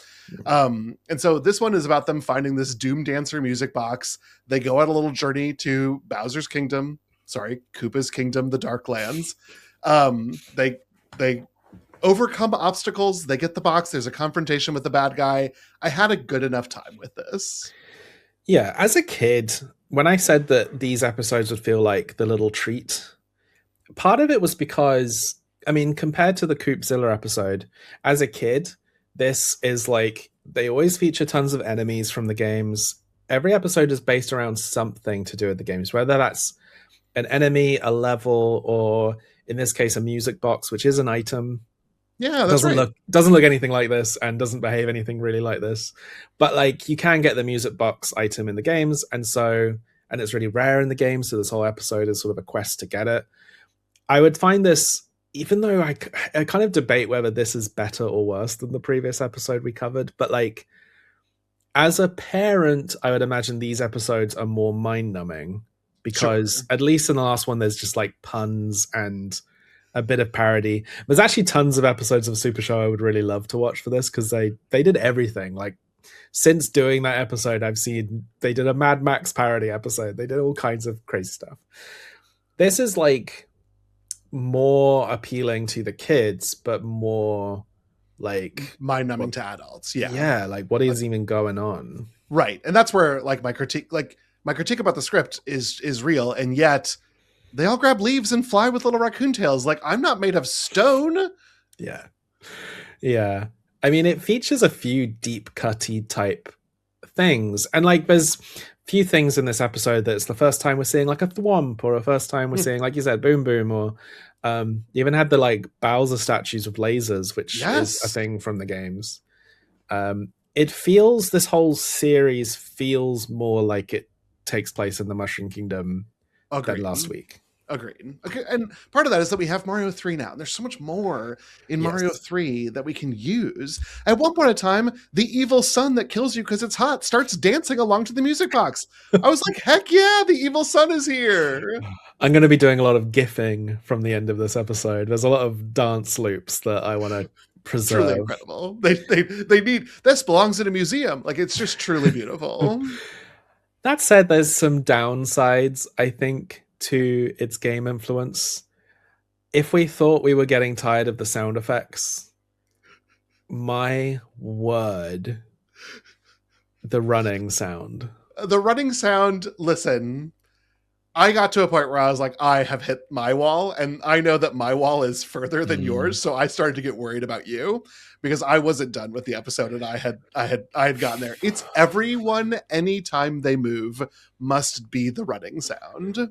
And so this one is about them finding this Doom Dancer music box. They go on a little journey to Bowser's Kingdom. Sorry, Koopa's Kingdom, the Dark Lands. They overcome obstacles. They get the box. There's a confrontation with the bad guy. I had a good enough time with this. Yeah, as a kid, when I said that these episodes would feel like the little treat, part of it was because, I mean, compared to the Koopzilla episode, as a kid, this is like, they always feature tons of enemies from the games. Every episode is based around something to do with the games, whether that's an enemy, a level, or in this case, a music box, which is an item. Yeah, that's doesn't look anything like this and doesn't behave anything really like this. But like you can get the music box item in the games, and it's really rare in the game, so this whole episode is sort of a quest to get it. I would find this, even though I kind of debate whether this is better or worse than the previous episode we covered, but like as a parent, I would imagine these episodes are more mind-numbing because at least in the last one there's just like puns and a bit of parody. There's actually tons of episodes of Super Show I would really love to watch for this because they did everything. Like since doing that episode, I've seen they did a Mad Max parody episode. They did all kinds of crazy stuff. This is like more appealing to the kids, but more like mind-numbing to adults. Yeah, like what is even going on? Right. And that's where like my critique about the script is real, and yet they all grab leaves and fly with little raccoon tails. Like, I'm not made of stone. Yeah. I mean, it features a few deep cutty type things. And like, there's few things in this episode that's the first time we're seeing like a thwomp, or a first time we're seeing, like you said, boom boom, or you even had the like Bowser statues with lasers, which is a thing from the games. It feels, this whole series feels more like it takes place in the Mushroom Kingdom than last week. Agreed. Okay, and part of that is that we have Mario 3 now, and there's so much more in Mario 3 that we can use. At one point in time, the evil sun that kills you because it's hot starts dancing along to the music box. I was like, heck yeah, the evil sun is here. I'm going to be doing a lot of gifting from the end of this episode. There's a lot of dance loops that I want to preserve. Truly incredible. They need, this belongs in a museum. Like, it's just truly beautiful. That said, there's some downsides, I think, to its game influence. If we thought we were getting tired of the sound effects, my word, the running sound. Listen, I got to a point where I was like, I have hit my wall, and I know that my wall is further than yours, so I started to get worried about you because I wasn't done with the episode, and I had gotten there. It's everyone, anytime they move, must be the running sound.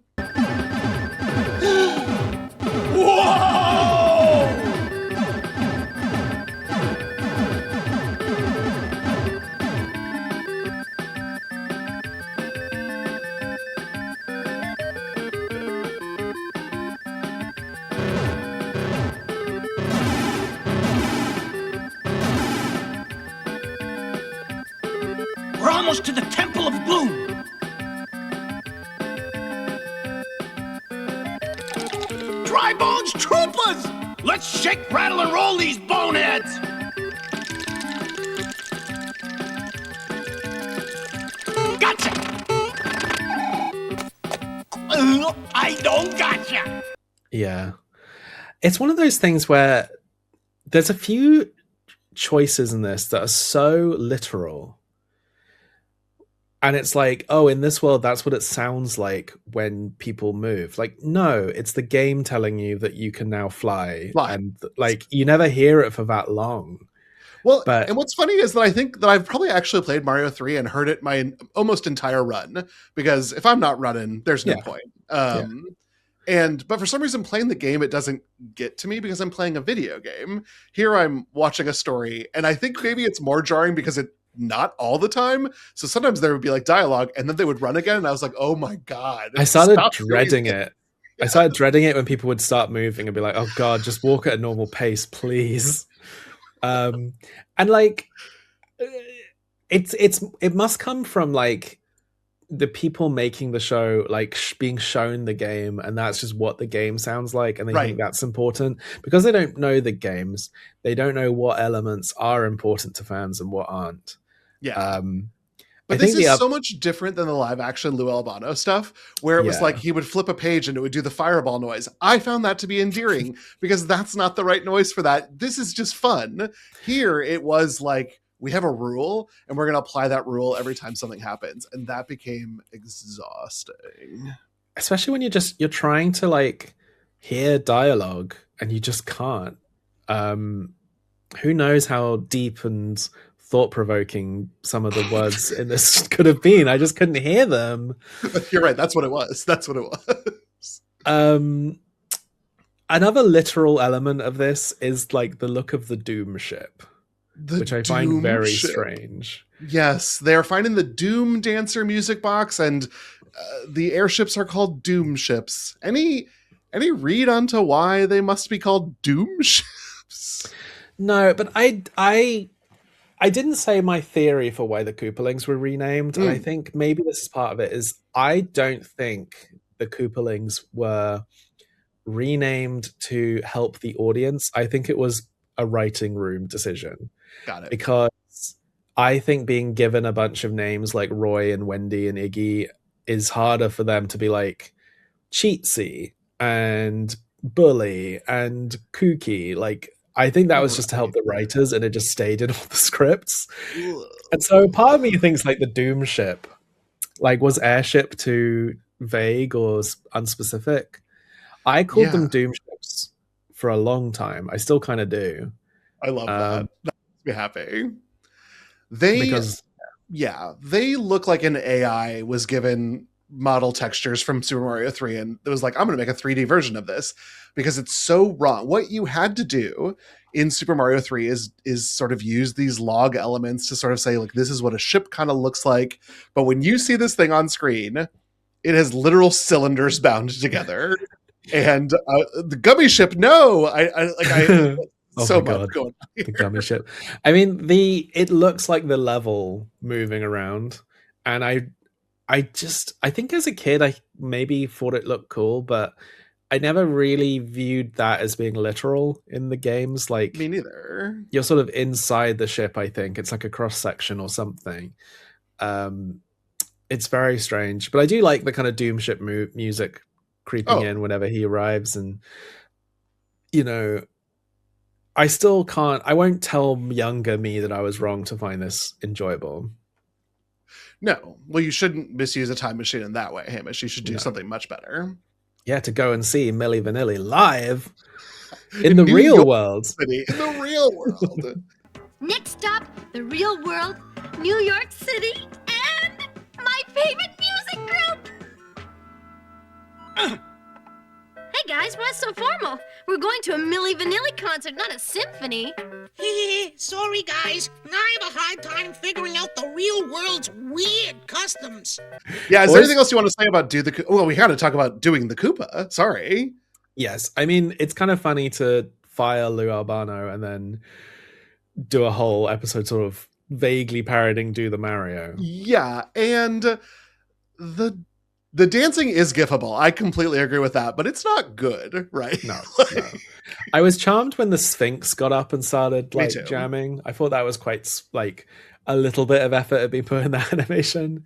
We're almost to the Temple of Bloom. Dry Bones Troopers! Let's shake, rattle, and roll these boneheads! Gotcha! I don't gotcha! Yeah. It's one of those things where there's a few choices in this that are so literal. And it's like, oh, in this world, that's what it sounds like when people move. Like, no, it's the game telling you that you can now fly. And like, you never hear it for that long. Well, But and what's funny is that I think that I've probably actually played Mario 3 and heard it my almost entire run, because if I'm not running, there's no point. But for some reason playing the game, it doesn't get to me because I'm playing a video game. Here I'm watching a story, and I think maybe it's more jarring because it not all the time. So sometimes there would be like dialogue and then they would run again. And I was like, oh my God. I started dreading it. Yeah. I started dreading it when people would start moving and be like, oh God, just walk at a normal pace, please. And like, it must come from like the people making the show, like being shown the game, and that's just what the game sounds like, and they think that's important because they don't know the games. They don't know what elements are important to fans and what aren't. Yeah. But this is so much different than the live action Lou Albano stuff, where it was like he would flip a page and it would do the fireball noise. I found that to be endearing because that's not the right noise for that. This is just fun. Here it was like, we have a rule and we're going to apply that rule every time something happens. And that became exhausting. Especially when you're trying to like hear dialogue and you just can't. Who knows how deep and thought-provoking some of the words in this could have been. I just couldn't hear them. You're right. That's what it was. Another literal element of this is like the look of the Doom ship, which I find very strange. Yes, they are finding the Doom Dancer music box, and the airships are called Doom ships. Any read onto why they must be called Doom ships? No, but I didn't say my theory for why the Koopalings were renamed, and I think maybe this is part of it, is I don't think the Koopalings were renamed to help the audience. I think it was a writing room decision. Got it. Because I think being given a bunch of names like Roy and Wendy and Iggy is harder for them to be like Cheatsy and Bully and Kooky. Like, I think that was just to help the writers, and it just stayed in all the scripts. And so part of me thinks like the Doom ship, like, was airship too vague or unspecific? I called them Doom ships for a long time. I still kind of do. I love that. That makes me happy. They look like an AI was given model textures from Super Mario 3 and it was like, I'm going to make a 3D version of this because it's so wrong. What you had to do in Super Mario 3 is sort of use these log elements to sort of say, like, this is what a ship kind of looks like. But when you see this thing on screen, it has literal cylinders bound together. And the gummy ship, no, oh so much God. Going on here. The gummy ship. I mean, it looks like the level moving around, and I think as a kid I maybe thought it looked cool, but I never really viewed that as being literal in the games. Like, me neither. You're sort of inside the ship. I think it's like a cross section or something. It's very strange, but I do like the kind of Doom ship music creeping in whenever he arrives, and you know, I won't tell younger me that I was wrong to find this enjoyable. No. Well, you shouldn't misuse a time machine in that way, Hamish. You should do something much better. Yeah, to go and see Milli Vanilli live in the real world. City, in the real world. Next stop, the real world, New York City, and my favorite music group. Hey guys, why so formal? We're going to a Milli Vanilli concert, not a symphony. Sorry guys, I have a hard time figuring out the real world's weird customs. Yeah, is there anything else you want to say about we had to talk about doing the Koopa. Sorry. Yes, I mean, it's kind of funny to fire Lou Albano and then do a whole episode sort of vaguely parodying Do the Mario. Yeah, and the dancing is gifable. I completely agree with that, but it's not good, right? No. I was charmed when the Sphinx got up and started like jamming. I thought that was quite like a little bit of effort had been put in that animation.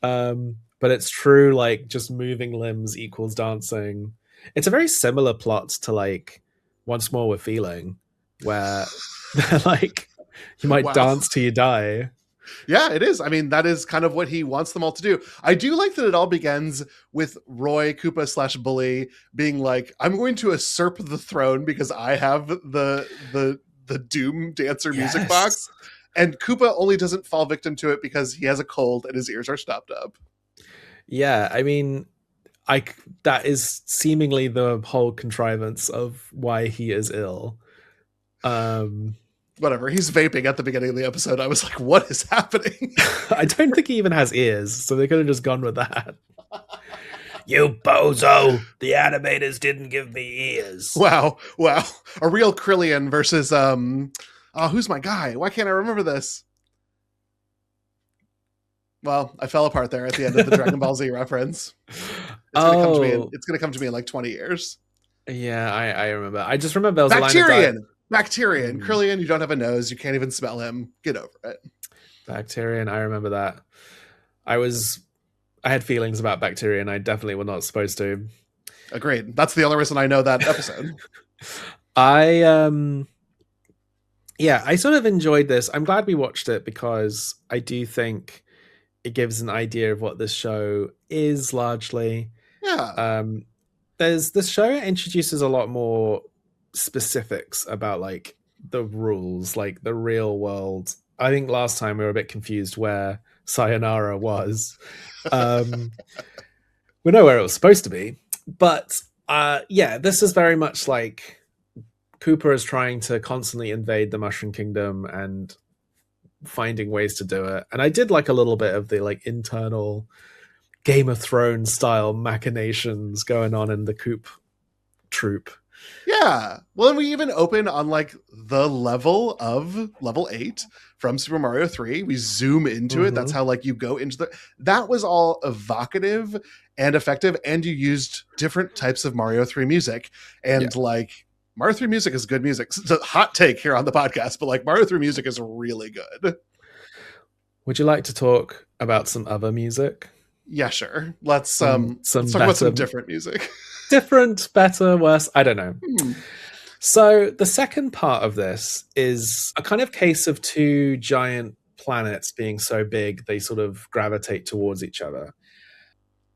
But it's true, like just moving limbs equals dancing. It's a very similar plot to like Once More With Feeling, where they're like, you might dance till you die. Yeah, it is. I mean, that is kind of what he wants them all to do. I do like that it all begins with Roy, Koopa / Bully being like, I'm going to usurp the throne because I have the the Doom Dancer music box. And Koopa only doesn't fall victim to it because he has a cold and his ears are stopped up. Yeah, I mean, that is seemingly the whole contrivance of why he is ill. Whatever, he's vaping at the beginning of the episode. I was like, what is happening? I don't think he even has ears, so they could have just gone with that. You bozo! The animators didn't give me ears. Wow. A real Krillin versus who's my guy? Why can't I remember this? Well, I fell apart there at the end of the Dragon Ball Z reference. It's gonna come to me in like 20 years. Yeah, I remember. I just remember there was Bacterian. Krillin, you don't have a nose. You can't even smell him. Get over it. Bacterian, I remember that. I had feelings about Bacterian. I definitely was not supposed to. Agreed. That's the only reason I know that episode. I sort of enjoyed this. I'm glad we watched it because I do think it gives an idea of what this show is largely. Yeah. This show introduces a lot more specifics about like the rules, like the real world. I think last time we were a bit confused where Sayonara was. We know where it was supposed to be, but this is very much like Koopa is trying to constantly invade the Mushroom Kingdom and finding ways to do it. And I did like a little bit of the like internal Game of Thrones style machinations going on in the Coop troop. Yeah. Well, and we even open on like the level of level 8 from Super Mario 3. We zoom into it. That's how like you go into that was all evocative and effective. And you used different types of Mario 3 music. And like Mario 3 music is good music. It's a hot take here on the podcast, but like Mario 3 music is really good. Would you like to talk about some other music? Yeah, sure. Let's talk about some different music. Different, better, worse, I don't know. So the second part of this is a kind of case of two giant planets being so big they sort of gravitate towards each other.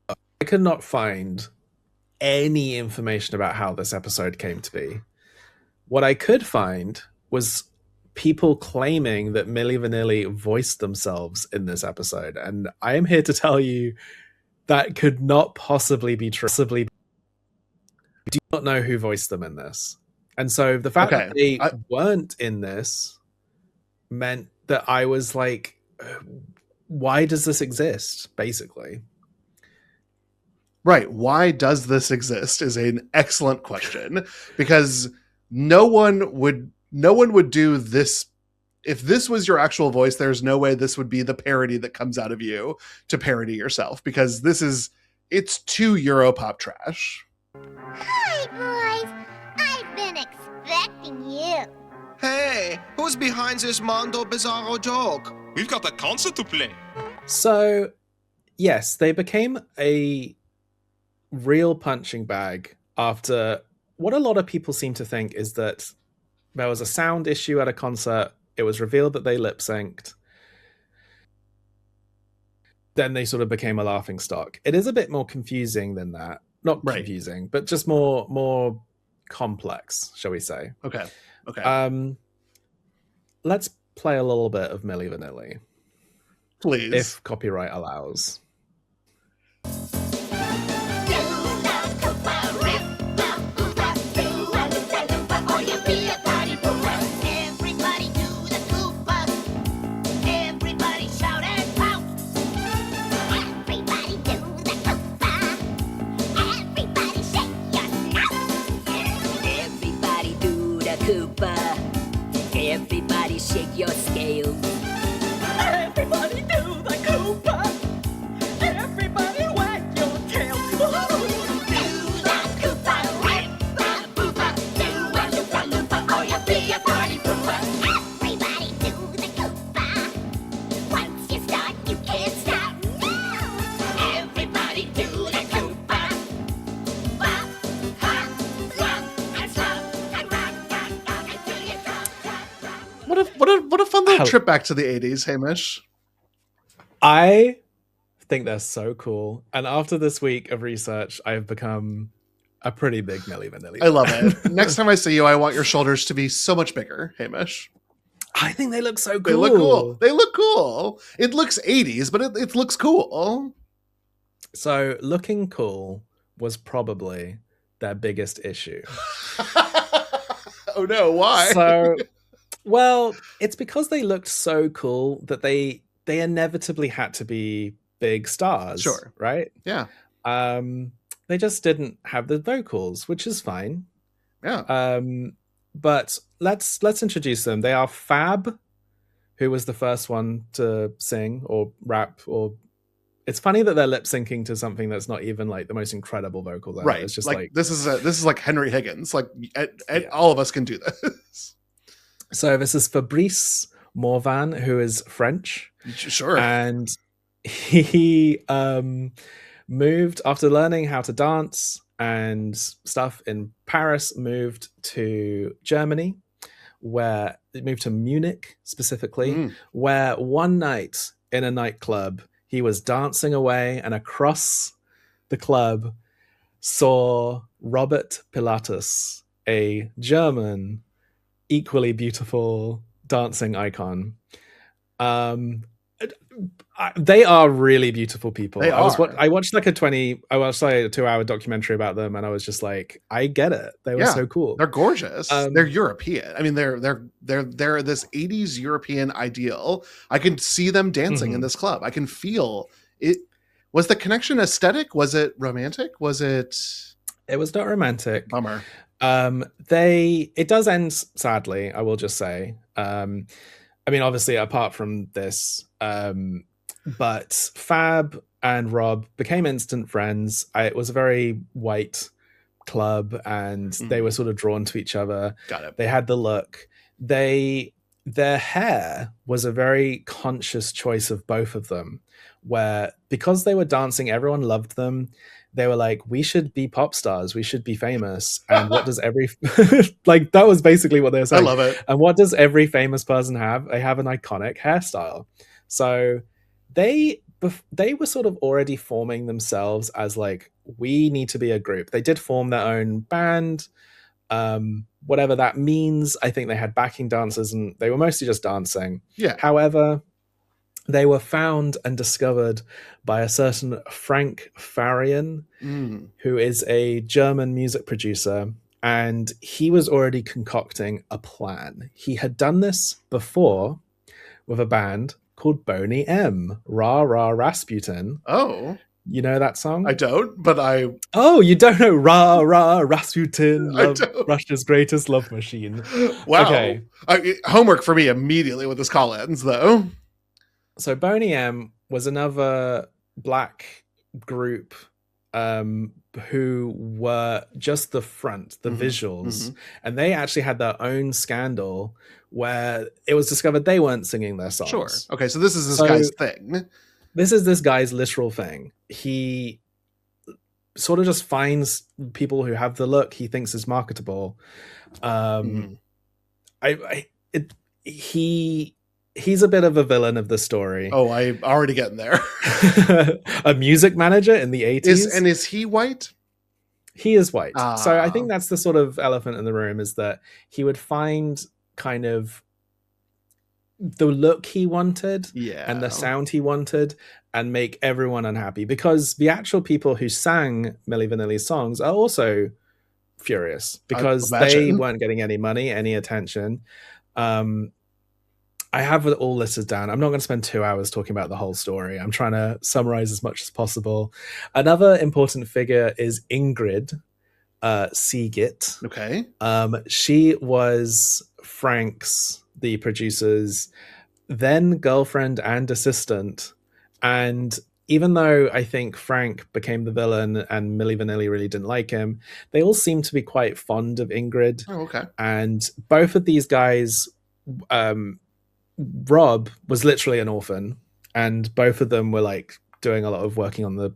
I could not find any information about how this episode came to be. What I could find was people claiming that Milli Vanilli voiced themselves in this episode, and I am here to tell you that could not possibly be true. Do not know who voiced them in this. And so the fact that they weren't in this meant that I was like, why does this exist, basically? Right. Why does this exist is an excellent question, because no one would do this. If this was your actual voice, there's no way this would be the parody that comes out of you to parody yourself, because it's too Europop trash. Hi, boys. I've been expecting you. Hey, who's behind this Mondo Bizarro joke? We've got a concert to play. So, yes, they became a real punching bag after what a lot of people seem to think is that there was a sound issue at a concert. It was revealed that they lip synced. Then they sort of became a laughing stock. It is a bit more confusing than that. Not confusing, but just more complex, shall we say. Okay. Let's play a little bit of Milli Vanilli. Please. If copyright allows. Everybody shake your scales. Everybody do the Koopa. Everybody wag your tail. Do the Koopa, rip the Koopa. Do a Loompa Loompa or you'll be a party pooper. Everybody do the Koopa. Once you start, you can't stop. No. Everybody do the Koopa. Bop, hop, rock, and slop, and rock, until you drop. What a fun little trip back to the 80s, Hamish. I think they're so cool. And after this week of research, I've become a pretty big Milli Vanilli. I love it. Next time I see you, I want your shoulders to be so much bigger, Hamish. I think they look so cool. They look cool. They look cool. It looks 80s, but it looks cool. So looking cool was probably their biggest issue. Oh no, why? So, well, it's because they looked so cool that they inevitably had to be big stars. Sure. Right? Yeah. They just didn't have the vocals, which is fine. Yeah. But let's introduce them. They are Fab, who was the first one to sing or rap, or it's funny that they're lip syncing to something that's not even like the most incredible vocals ever. Right. It's just like this is like Henry Higgins. Like all of us can do this. So this is Fabrice Morvan, who is French. Sure. And he moved after learning how to dance and stuff in Paris, moved to Germany, where it moved to Munich specifically, where one night in a nightclub, he was dancing away, and across the club saw Robert Pilatus, a German, equally beautiful dancing icon. They are really beautiful people. I watched like a 2-hour documentary about them, and I was just like, I get it. They were so cool. They're gorgeous. They're European. I mean, they're this 80s European ideal. I can see them dancing in this club. I can feel it. Was the connection aesthetic? Was it romantic? It was not romantic. Bummer. It does end sadly, I will just say. I mean, obviously, apart from this, but Fab and Rob became instant friends. It was a very white club, and they were sort of drawn to each other. Got it. They had the look. Their hair was a very conscious choice of both of them, where because they were dancing, everyone loved them. They were like, we should be pop stars. We should be famous. And what does like, that was basically what they were saying. I love it. And what does every famous person have? They have an iconic hairstyle. So they were sort of already forming themselves as like, we need to be a group. They did form their own band, whatever that means. I think they had backing dancers, and they were mostly just dancing. Yeah. However, they were found and discovered by a certain Frank Farian, who is a German music producer, and he was already concocting a plan. He had done this before with a band called Boney M. Rah Rah Rasputin. Oh. You know that song? I don't, but I... Oh, you don't know Rah Rah Rasputin, Russia's greatest love machine. Wow. Okay. Homework for me immediately when this call ends, though. So Boney M was another black group who were just the front, the visuals. And they actually had their own scandal where it was discovered they weren't singing their songs. Sure. Okay, so this is this guy's thing. This is this guy's literal thing. He sort of just finds people who have the look he thinks is marketable. He's a bit of a villain of the story. Oh, I'm already getting there. A music manager in the 80s. Is he white? He is white. So I think that's the sort of elephant in the room, is that he would find kind of the look he wanted and the sound he wanted and make everyone unhappy, because the actual people who sang Milli Vanilli's songs are also furious because they weren't getting any money, any attention. I have it all listed down. I'm not going to spend 2 hours talking about the whole story. I'm trying to summarize as much as possible. Another important figure is Ingrid Seagit. Okay. She was Frank's, the producer's, then girlfriend and assistant. And even though I think Frank became the villain and Milli Vanilli really didn't like him, they all seem to be quite fond of Ingrid. Oh, okay. And both of these guys... Rob was literally an orphan, and both of them were like doing a lot of working on the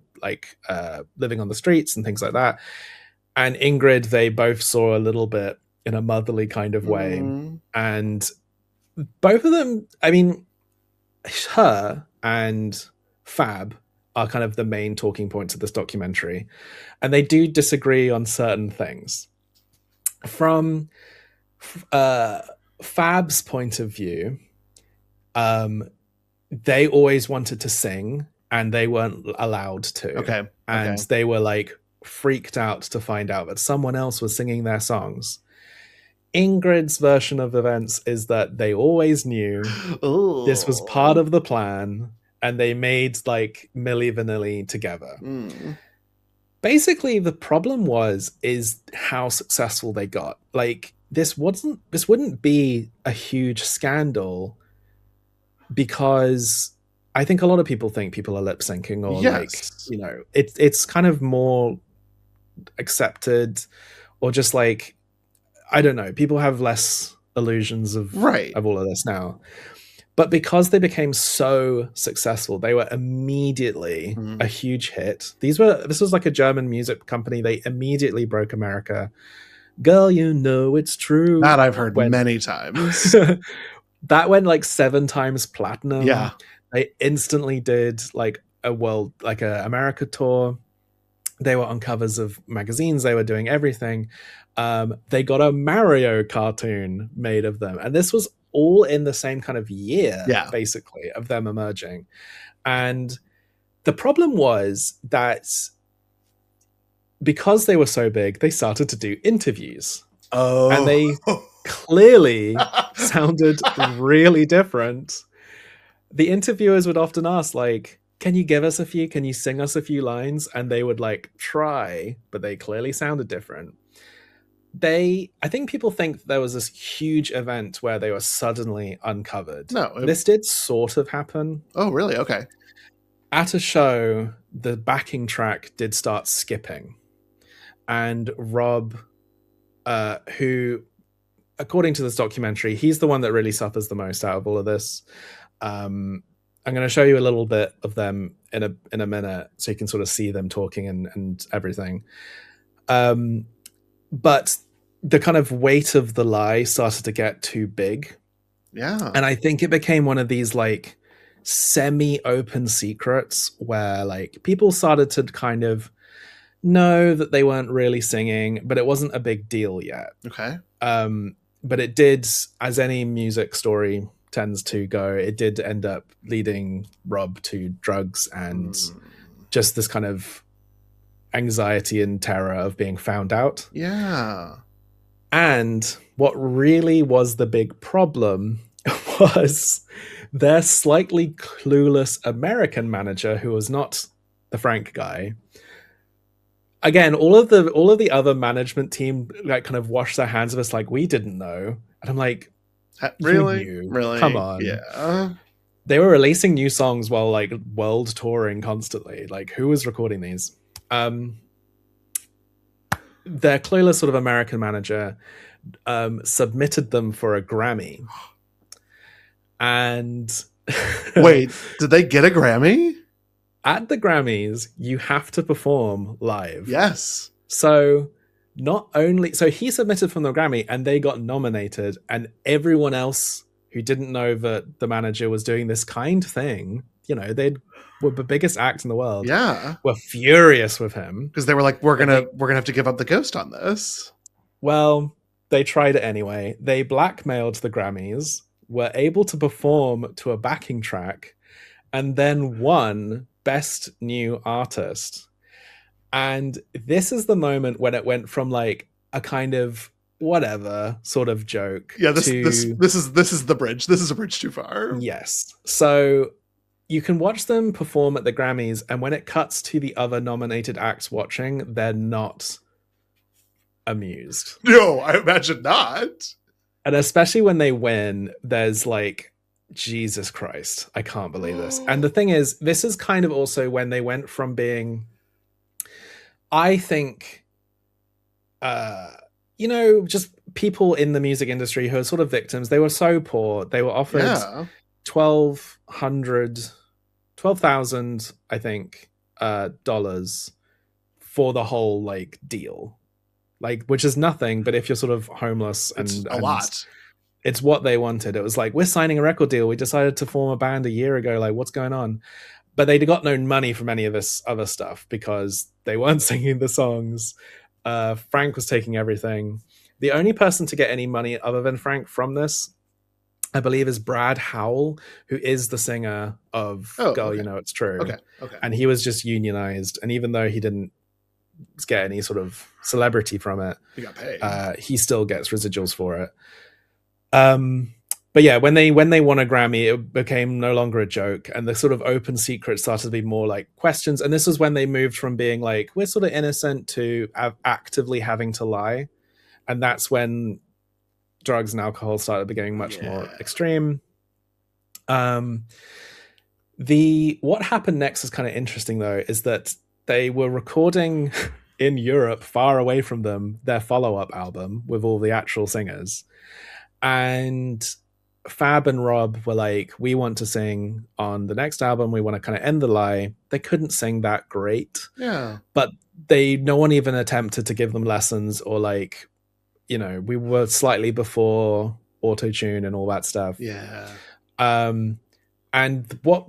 living on the streets and things like that. And Ingrid, they both saw a little bit in a motherly kind of way. And both of them, I mean, her and Fab are kind of the main talking points of this documentary. And they do disagree on certain things. From Fab's point of view, they always wanted to sing and they weren't allowed to. Okay. And they were like freaked out to find out that someone else was singing their songs. Ingrid's version of events is that they always knew this was part of the plan, and they made like Milli Vanilli together. Basically, the problem is how successful they got. Like this wouldn't be a huge scandal, because I think a lot of people think people are lip syncing, or like, you know, it's kind of more accepted, or just like, I don't know, people have less illusions of all of this now. But because they became so successful, they were immediately a huge hit. This was like a German music company. They immediately broke America. Girl, you know it's true. That I've heard many times. That went like 7 times platinum. Yeah. They instantly did like a America tour. They were on covers of magazines. They were doing everything. They got a Mario cartoon made of them. And this was all in the same kind of year, basically, of them emerging. And the problem was that because they were so big, they started to do interviews. And they clearly sounded really different. The interviewers would often ask, like, can you give us a few? Can you sing us a few lines? And they would like try, but they clearly sounded different. I think people think there was this huge event where they were suddenly uncovered. No. This did sort of happen. Oh, really? Okay. At a show, the backing track did start skipping. And Rob, who, according to this documentary, he's the one that really suffers the most out of all of this. I'm going to show you a little bit of them in a minute, so you can sort of see them talking and everything. But the kind of weight of the lie started to get too big. Yeah. And I think it became one of these like semi-open secrets where like people started to kind of know that they weren't really singing, but it wasn't a big deal yet. Okay. But it did, as any music story tends to go, it did end up leading Rob to drugs and just this kind of anxiety and terror of being found out. Yeah. And what really was the big problem was their slightly clueless American manager, who was not the Frank guy. Again, all of the other management team like kind of washed their hands of us, like, we didn't know. And I'm like, really? You knew. Really? Come on. Yeah. They were releasing new songs while like world touring constantly. Like, who was recording these? Their clueless sort of American manager submitted them for a Grammy. And wait, did they get a Grammy? At the Grammys, you have to perform live. Yes. So he submitted from the Grammy and they got nominated, and everyone else who didn't know that the manager was doing this kind thing, you know, they were the biggest act in the world. Yeah. Were furious with him. Because they were like, we're gonna have to give up the ghost on this. Well, they tried it anyway. They blackmailed the Grammys, were able to perform to a backing track, and then won Best New Artist. And this is the moment when it went from like a kind of whatever sort of joke. Yeah, this is the bridge. This is a bridge too far. Yes. So you can watch them perform at the Grammys, and when it cuts to the other nominated acts watching, they're not amused. No, I imagine not. And especially when they win, there's like, Jesus Christ, I can't believe this. And the thing is, this is kind of also when they went from being, I think, you know, just people in the music industry who are sort of victims. They were so poor. They were offered $12,000, I think, dollars for the whole like deal, like, which is nothing. But if you're sort of homeless, it's a lot. It's what they wanted. It was like, we're signing a record deal. We decided to form a band a year ago. Like, what's going on? but they got no money from any of this other stuff because they weren't singing the songs. Frank was taking everything. The only person to get any money other than Frank from this, I believe, is Brad Howell, who is the singer of Girl, okay. You Know It's True. Okay. And he was just unionized. And even though he didn't get any sort of celebrity from it, He got paid. he still gets residuals for it. But yeah, when they won a Grammy, it became no longer a joke, and the sort of open secret started to be more like questions. And this was when they moved from being like, we're sort of innocent, to actively having to lie. And that's when drugs and alcohol started becoming much more extreme. What happened next is kind of interesting, though, is that they were recording in Europe, far away from them, their follow-up album with all the actual singers. And Fab and Rob were like, we want to sing on the next album. We want to kind of end the lie. They couldn't sing that great. Yeah. But no one even attempted to give them lessons or like, you know, we were slightly before auto-tune and all that stuff. Yeah. And what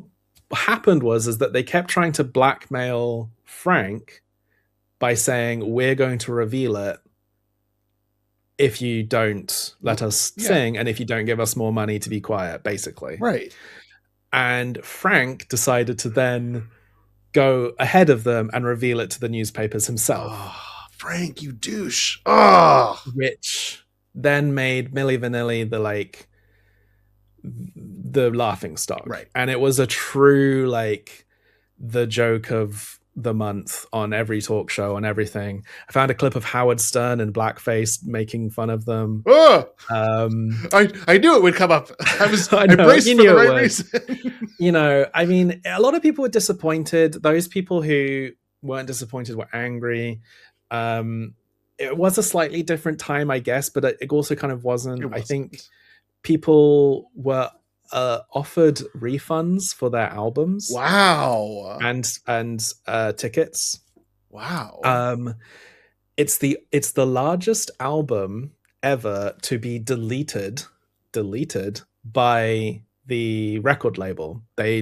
happened was that they kept trying to blackmail Frank by saying, we're going to reveal it if you don't let us sing and if you don't give us more money to be quiet, basically. Right. And Frank decided to then go ahead of them and reveal it to the newspapers himself. Oh, Frank, you douche. Oh. Which then made Milli Vanilli the laughing stock. Right. And it was a true, like, the joke of the month on every talk show, on everything. I found a clip of Howard Stern in blackface making fun of them. Oh! I knew it would come up. I braced for the right reason. You know, I mean, a lot of people were disappointed. Those people who weren't disappointed were angry. It was a slightly different time, I guess, but it also kind of wasn't. I think people were offered refunds for their albums. Wow. And tickets. Wow. It's the largest album ever to be deleted by the record label. They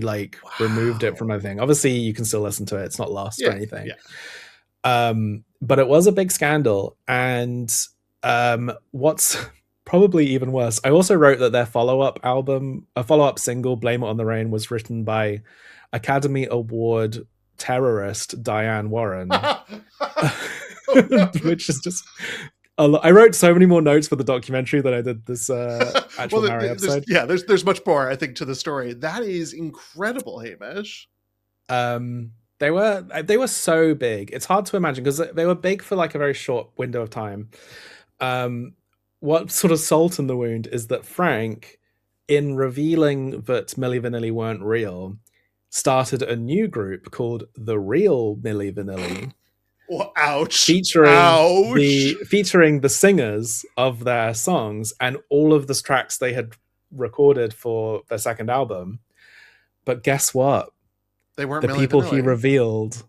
removed it from everything. Obviously you can still listen to it. It's not lost or anything. Yeah. But it was a big scandal. And what's probably even worse, I also wrote that their follow-up single, Blame It on the Rain, was written by Academy Award terrorist Diane Warren. Which is just I wrote so many more notes for the documentary than I did this actual Mario episode. There's much more, I think, to the story. That is incredible, Hamish. They were so big. It's hard to imagine because they were big for like a very short window of time. What sort of salt in the wound is that Frank, in revealing that Milli Vanilli weren't real, started a new group called The Real Milli Vanilli. Oh, ouch. Featuring the singers of their songs and all of the tracks they had recorded for their second album. But guess what? They weren't the Milli people Vanilli. He revealed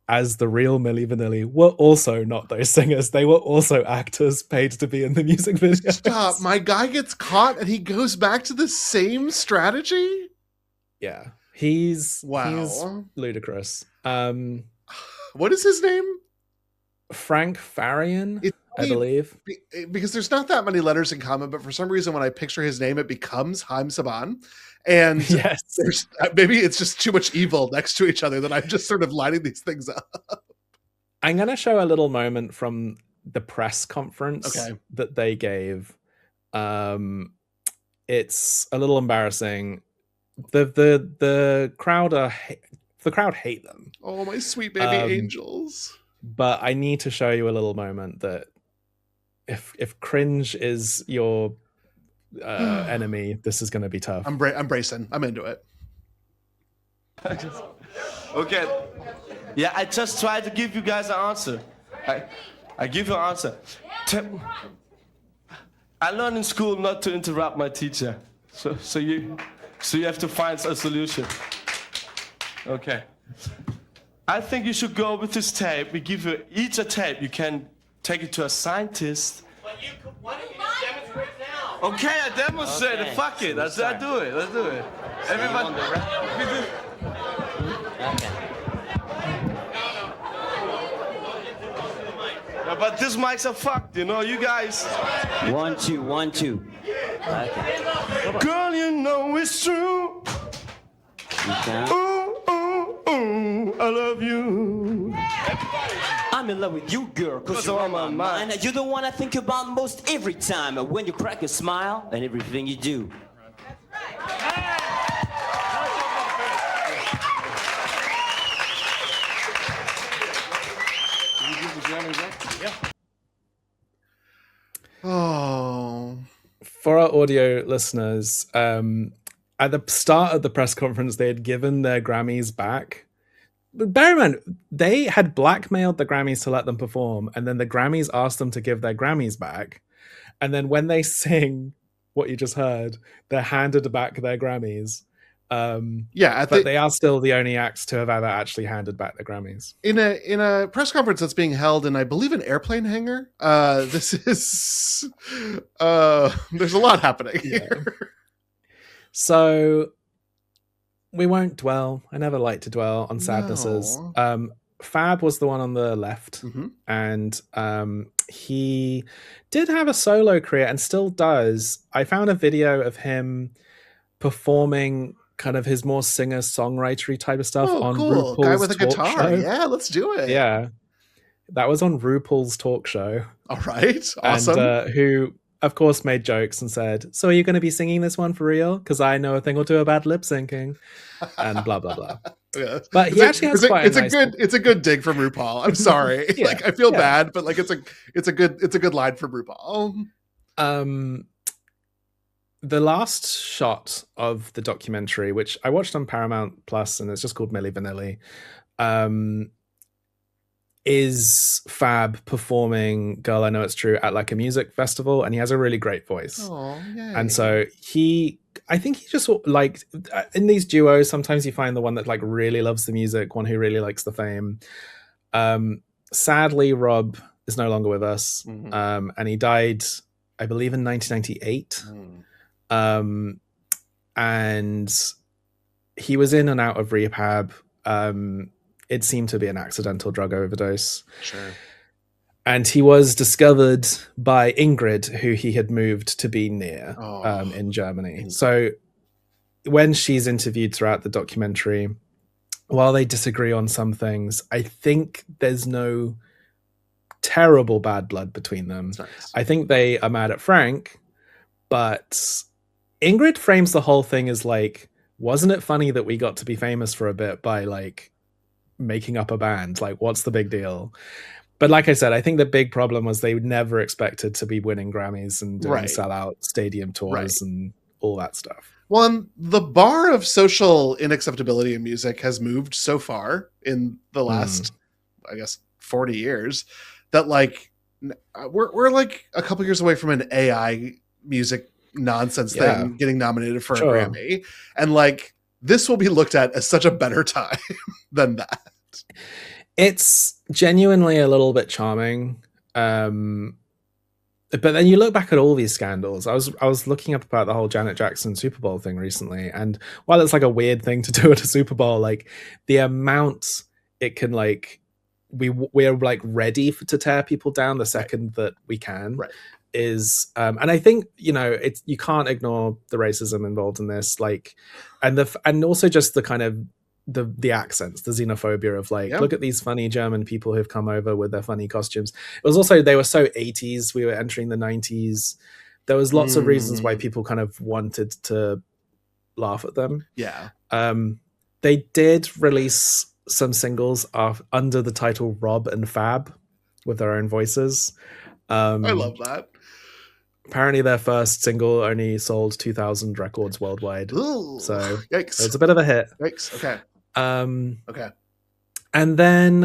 as the real Milli Vanilli were also not those singers. They were also actors paid to be in the music video. Stop. My guy gets caught and he goes back to the same strategy? Yeah. He's ludicrous. What is his name? Frank Farian, I believe. Because there's not that many letters in common, but for some reason when I picture his name, it becomes Haim Saban. And yes, maybe it's just too much evil next to each other that I'm just sort of lining these things up. I'm going to show a little moment from the press conference that they gave. It's a little embarrassing. The crowd hate them. Oh, my sweet baby angels. But I need to show you a little moment that if cringe is your enemy, this is going to be tough. I'm bracing. I'm into it. Okay. Yeah, I just tried to give you guys an answer. I give you an answer. I learned in school not to interrupt my teacher. So you have to find a solution. Okay. I think you should go with this tape. We give you each a tape. You can take it to a scientist. Why don't you just demonstrate now? Okay, I demonstrate it. Fuck it. Let's do it. Everybody. Okay. Yeah, but these mics are fucked, you know, you guys. 1, 2, 1, 2. Okay. Girl, you know it's true. Okay. Ooh, ooh, ooh, I love you. I'm in love with you, girl, cause you're on my mind. You're the one I think about most every time. When you crack a smile and everything you do. Oh. For our audio listeners, at the start of the press conference, they had given their Grammys back. But bear in mind, they had blackmailed the Grammys to let them perform, and then the Grammys asked them to give their Grammys back. And then when they sing what you just heard, they're handed back their Grammys. But they are still the only acts to have ever actually handed back their Grammys. In a press conference that's being held in, I believe, an airplane hangar. This is there's a lot happening here. So we won't dwell. I never like to dwell on sadnesses. No. Fab was the one on the left, and he did have a solo career and still does. I found a video of him performing kind of his more singer-songwritery type of stuff on RuPaul's Guy with a talk guitar. show. Yeah, let's do it. Yeah. That was on RuPaul's talk show. All right. Awesome. And who, of course, made jokes and said, so are you going to be singing this one for real? Because I know a thing or two about lip syncing. And blah, blah, blah. Yeah. But he actually has quite a nice... It's a good dig from RuPaul. I'm sorry. Yeah. Like, I feel bad, but like it's a good line from RuPaul. The last shot of the documentary, which I watched on Paramount Plus, and it's just called Milli Vanilli, is Fab performing Girl, I Know It's True at like a music festival, and he has a really great voice. Oh, yay. And so I think he just like in these duos, sometimes you find the one that like really loves the music, one who really likes the fame. Sadly, Rob is no longer with us. And he died, I believe, in 1998. And he was in and out of rehab. It seemed to be an accidental drug overdose. Sure. And he was discovered by Ingrid, who he had moved to be near in Germany. So when she's interviewed throughout the documentary, while they disagree on some things, I think there's no terrible bad blood between them. Nice. I think they are mad at Frank, but Ingrid frames the whole thing as like, wasn't it funny that we got to be famous for a bit by like making up a band? Like, what's the big deal? But like I said, I think the big problem was they never expected to be winning Grammys and doing sellout stadium tours and all that stuff. Well, the bar of social inacceptability in music has moved so far in the last, I guess, 40 years that like we're like a couple years away from an AI music nonsense thing getting nominated for a Grammy. And like this will be looked at as such a better time than that. It's genuinely a little bit charming. But then you look back at all these scandals. I was looking up about the whole Janet Jackson Super Bowl thing recently, and while it's like a weird thing to do at a Super Bowl, like the amount it can like we're like ready to tear people down the second that we can is and I think it's you can't ignore the racism involved in this, like and also just the kind of the accents, the xenophobia of like, look at these funny German people who've come over with their funny costumes. It was also, they were so 80s, we were entering the 90s. There was lots of reasons why people kind of wanted to laugh at them. Yeah. They did release some singles under the title Rob and Fab with their own voices. I love that. Apparently their first single only sold 2,000 records worldwide. Ooh, so yikes. It's a bit of a hit. Yikes. Okay. Okay. And then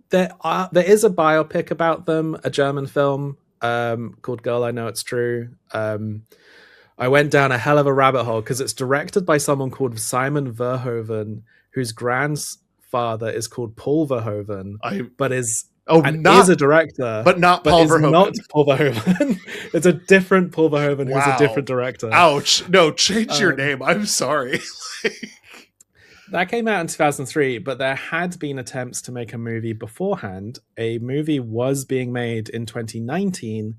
there is a biopic about them, a German film called Girl, I Know It's True. I went down a hell of a rabbit hole because it's directed by someone called Simon Verhoeven, whose grandfather is called Paul Verhoeven, but is a director, but not Paul Verhoeven. Not Paul Verhoeven. It's a different Paul Verhoeven who's a different director. Ouch! No, change your name. I'm sorry. That came out in 2003, but there had been attempts to make a movie beforehand. A movie was being made in 2019,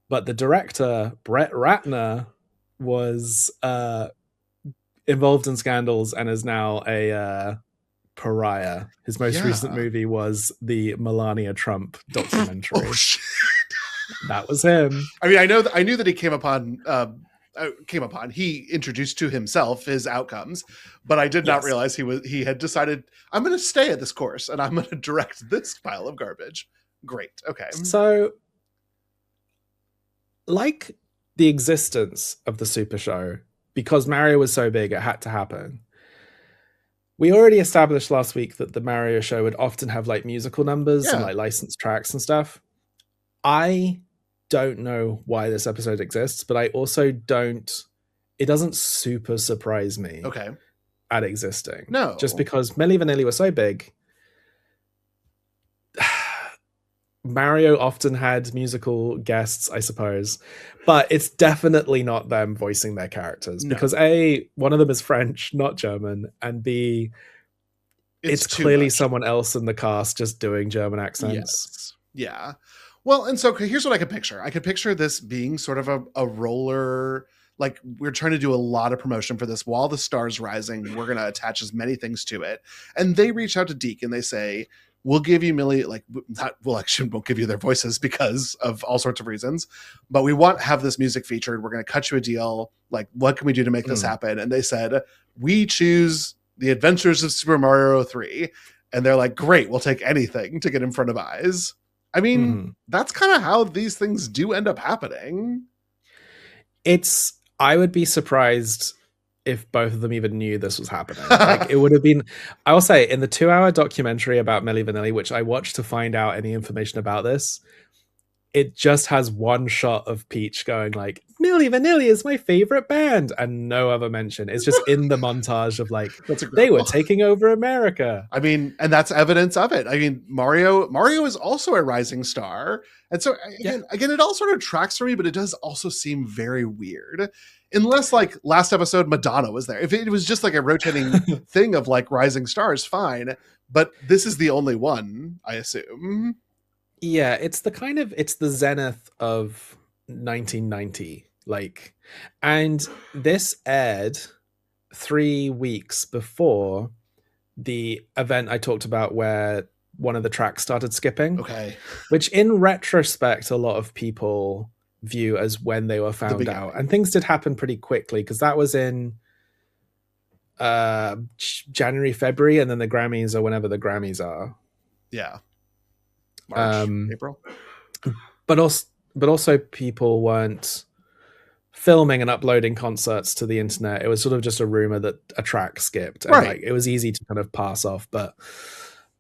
but the director, Brett Ratner, was involved in scandals and is now a pariah. His most recent movie was the Melania Trump documentary. Oh, shit. That was him. I mean, I knew that he he introduced to himself his outcomes, but I did not realize he had decided, I'm going to stay at this course and I'm going to direct this pile of garbage. Great. Okay. So, like the existence of the Super Show, because Mario was so big, it had to happen. We already established last week that the Mario Show would often have like musical numbers and like licensed tracks and stuff. I don't know why this episode exists, but I also don't. It doesn't super surprise me. At existing. No. Just because Milli Vanilli was so big. Mario often had musical guests, I suppose, but it's definitely not them voicing their characters because A, one of them is French, not German, and B, it's clearly someone else in the cast just doing German accents. Yeah. Well, and so here's what I could picture. I could picture this being sort of a roller, like we're trying to do a lot of promotion for this while the star's rising. We're going to attach as many things to it. And they reach out to Deke and they say, we'll give you Milli, like, won't give you their voices because of all sorts of reasons, but we want to have this music featured. We're going to cut you a deal. Like, what can we do to make this happen? And they said, we choose The Adventures of Super Mario 3. And they're like, great, we'll take anything to get in front of eyes. I mean, that's kind of how these things do end up happening. I would be surprised if both of them even knew this was happening. Like, it would have been, I will say, in the 2-hour documentary about Milli Vanilli, which I watched to find out any information about this, it just has one shot of Peach going like, Milli Vanilli is my favorite band, and no other mention. It's just in the montage of like, they were taking over America. I mean, and that's evidence of it. I mean, Mario is also a rising star. And so again, it all sort of tracks for me, but it does also seem very weird. Unless like last episode, Madonna was there. If it was just like a rotating thing of like rising stars, fine. But this is the only one, I assume. Yeah, it's the zenith of 1990. Like, and this aired 3 weeks before the event I talked about where one of the tracks started skipping. Okay. Which in retrospect, a lot of people view as when they were found out. And things did happen pretty quickly because that was in January, February, and then the Grammys are whenever the Grammys are. Yeah. March, April. But also people weren't filming and uploading concerts to the internet. It was sort of just a rumor that a track skipped. And like, it was easy to kind of pass off. But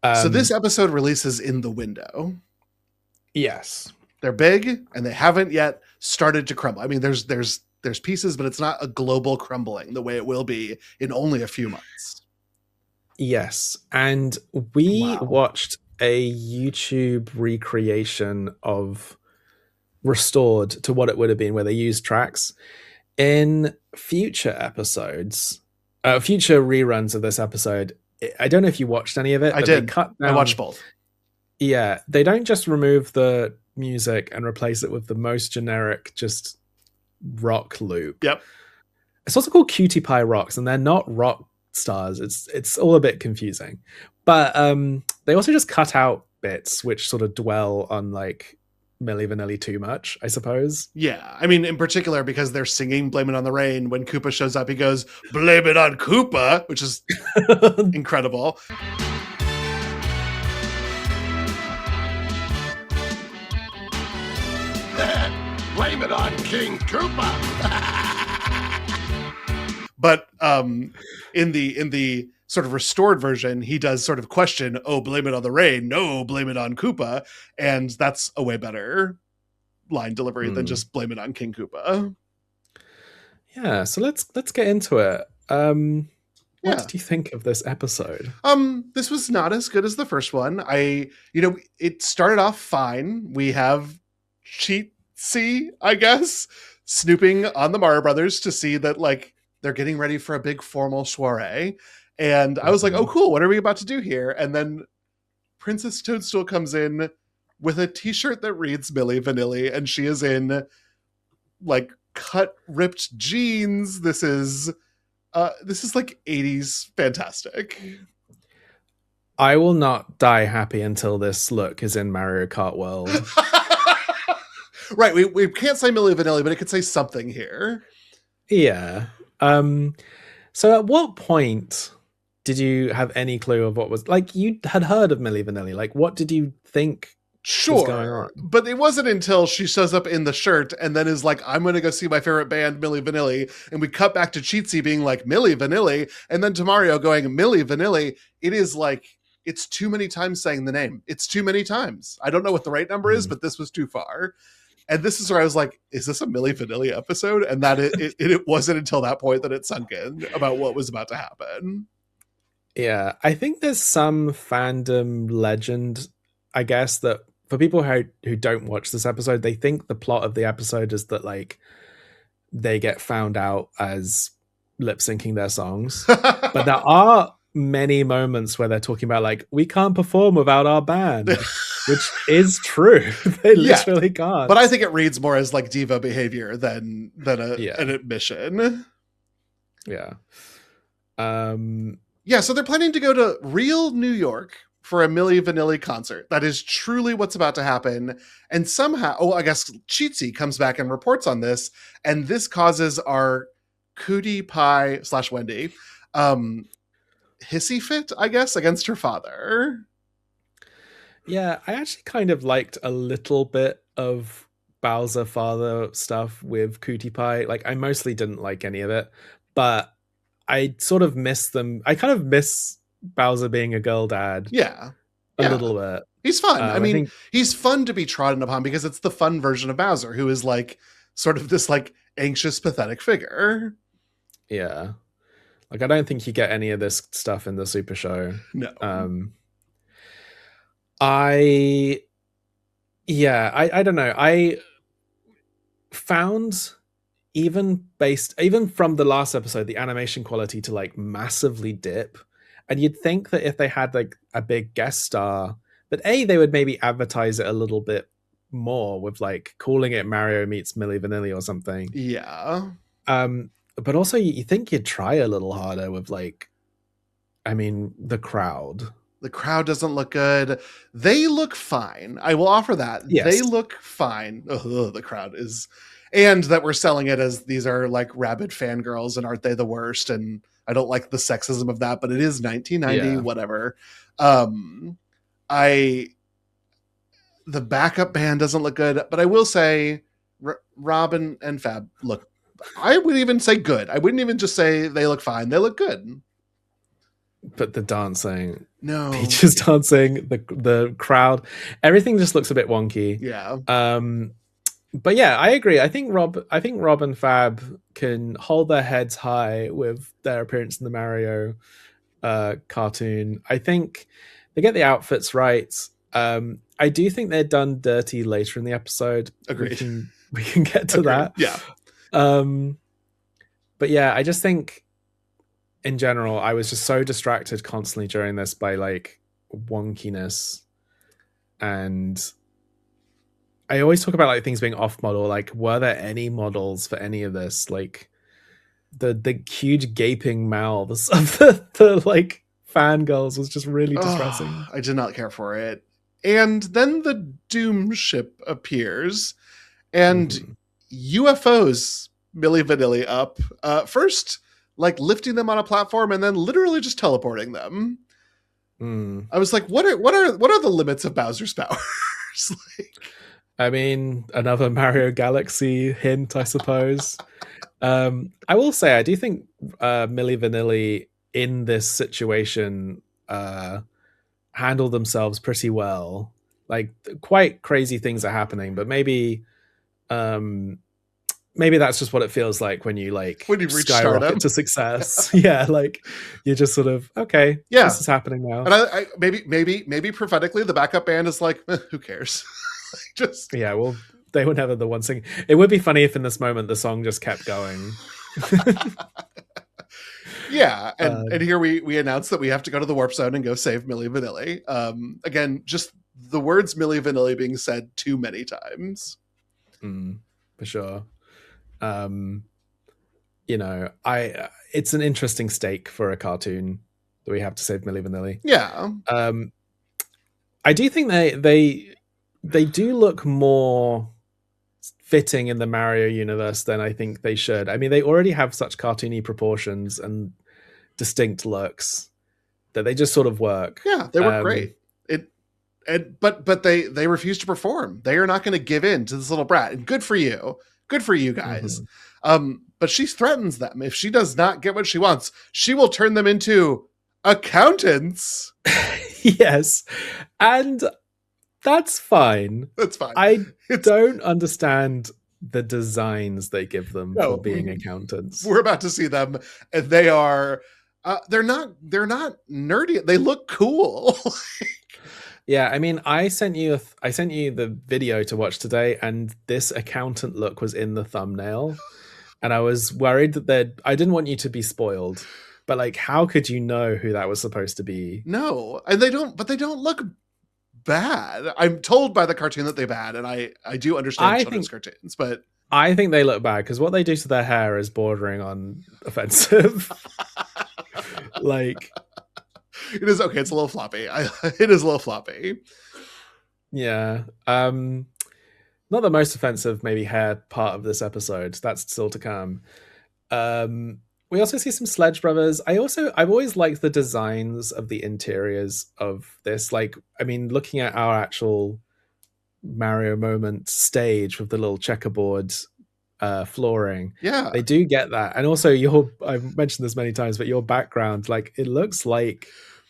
so this episode releases in the window. Yes. They're big and they haven't yet started to crumble. I mean, there's pieces, but it's not a global crumbling the way it will be in only a few months. Yes. And we watched a YouTube recreation of Restored to what it would have been, where they used tracks in future episodes, future reruns of this episode. I don't know if you watched any of it. I did. I watched both. Yeah. They don't just remove the music and replace it with the most generic, just rock loop. Yep. It's also called Kootie-Pie Rocks, and they're not rock stars. It's all a bit confusing. But they also just cut out bits which sort of dwell on like Milli Vanilli too much, I suppose. Yeah. I mean, in particular, because they're singing Blame It on the Rain. When Koopa shows up, he goes, blame it on Koopa, which is incredible. Blame it on King Koopa. But in the sort of restored version, he does sort of question, oh, blame it on the rain. No, blame it on Koopa. And that's a way better line delivery than just blame it on King Koopa. Yeah, so let's get into it. What did you think of this episode? This was not as good as the first one. It started off fine. We have Cheatsy, I guess, snooping on the Mario Brothers to see that like they're getting ready for a big formal soiree. And I was like, oh, cool. What are we about to do here? And then Princess Toadstool comes in with a t-shirt that reads Milli Vanilli, and she is in like cut ripped jeans. This is like 80s fantastic. I will not die happy until this look is in Mario Kart World. Right, we can't say Milli Vanilli, but it could say something here. Yeah. So at what point did you have any clue of what was, like, you had heard of Milli Vanilli? Like, what did you think was going on? But it wasn't until she shows up in the shirt and then is like, I'm going to go see my favorite band, Milli Vanilli. And we cut back to Cheatsy being like, Milli Vanilli. And then to Mario going, Milli Vanilli. It is like, it's too many times saying the name. It's too many times. I don't know what the right number is, but this was too far. And this is where I was like, is this a Milli Vanilli episode? And that it wasn't until that point that it sunk in about what was about to happen. Yeah, I think there's some fandom legend, I guess, that for people who don't watch this episode, they think the plot of the episode is that, like, they get found out as lip syncing their songs. But there are many moments where they're talking about, like, we can't perform without our band, which is true. They literally can't. But I think it reads more as like diva behavior than an admission. Yeah. Yeah, so they're planning to go to real New York for a Milli Vanilli concert. That is truly what's about to happen. And somehow, I guess Cheatsy comes back and reports on this, and this causes our Kootie-Pie / Wendy hissy fit, I guess, against her father. Yeah, I actually kind of liked a little bit of Bowser father stuff with Kootie-Pie. Like, I mostly didn't like any of it, but I sort of miss them. I kind of miss Bowser being a girl dad. Yeah. A little bit. He's fun. I mean, he's fun to be trodden upon because it's the fun version of Bowser, who is like sort of this like anxious, pathetic figure. Yeah. Like, I don't think you get any of this stuff in the Super Show. No. I don't know. I found even from the last episode, the animation quality to like massively dip. And you'd think that if they had like a big guest star, that they would maybe advertise it a little bit more with like calling it Mario meets Milli Vanilli or something. Yeah. But also you think you'd try a little harder with like, I mean, the crowd. The crowd doesn't look good. They look fine. I will offer that. Yes. They look fine. Ugh, the crowd is... And that we're selling it as these are like rabid fangirls and aren't they the worst? And I don't like the sexism of that, but it is 1990, whatever. The backup band doesn't look good, but I will say Robin and Fab look, I would even say good. I wouldn't even just say they look fine. They look good. But the dancing, no, Peaches dancing, the crowd, everything just looks a bit wonky. Yeah. But yeah, I agree. I think Rob and Fab can hold their heads high with their appearance in the Mario cartoon. I think they get the outfits right. I do think they're done dirty later in the episode. Agreed. We can get to that. Yeah. But yeah, I just think in general, I was just so distracted constantly during this by like wonkiness. And I always talk about like things being off model. Like, were there any models for any of this? Like the huge gaping mouths of the like fangirls was just really distressing. I did not care for it. And then the Doom ship appears and UFOs Milli Vanilli up. First, like lifting them on a platform and then literally just teleporting them. I was like, what are the limits of Bowser's powers? Like, I mean, another Mario Galaxy hint, I suppose. I will say, I do think Milli Vanilli in this situation handle themselves pretty well. Like, quite crazy things are happening, but maybe that's just what it feels like when you reach skyrocket to success. Yeah, like you're just sort of this is happening now. And I maybe prophetically the backup band is like, who cares? Well, they were never the one singing. It would be funny if in this moment the song just kept going. Yeah, and here we announce that we have to go to the warp zone and go save Milli Vanilli. Again, just the words Milli Vanilli being said too many times. For sure. You know, it's an interesting stake for a cartoon that we have to save Milli Vanilli. Yeah. I do think they do look more fitting in the Mario universe than I think they should. I mean, they already have such cartoony proportions and distinct looks that they just sort of work. Yeah, they work great. But they refuse to perform. They are not going to give in to this little brat. And good for you guys. But she threatens them. If she does not get what she wants, she will turn them into accountants. Yes, and that's fine. That's fine. I don't understand the designs they give them for being accountants. We're about to see them, and they are they're not nerdy. They look cool. Yeah, I mean, I sent you the video to watch today, and this accountant look was in the thumbnail, and I was worried that I didn't want you to be spoiled. But like, how could you know who that was supposed to be? No, and they don't look bad. I'm told by the cartoon that they're bad, and I do understand children's cartoons, but I think they look bad because what they do to their hair is bordering on offensive. Like, it is okay. It's a little floppy. It is a little floppy. Yeah. Not the most offensive, maybe hair part of this episode. That's still to come. We also see some Sledge Brothers. I've always liked the designs of the interiors of this. Like, I mean, looking at our actual Mario moment stage with the little checkerboard flooring. Yeah. They do get that. And also I've mentioned this many times, but your background, like, it looks like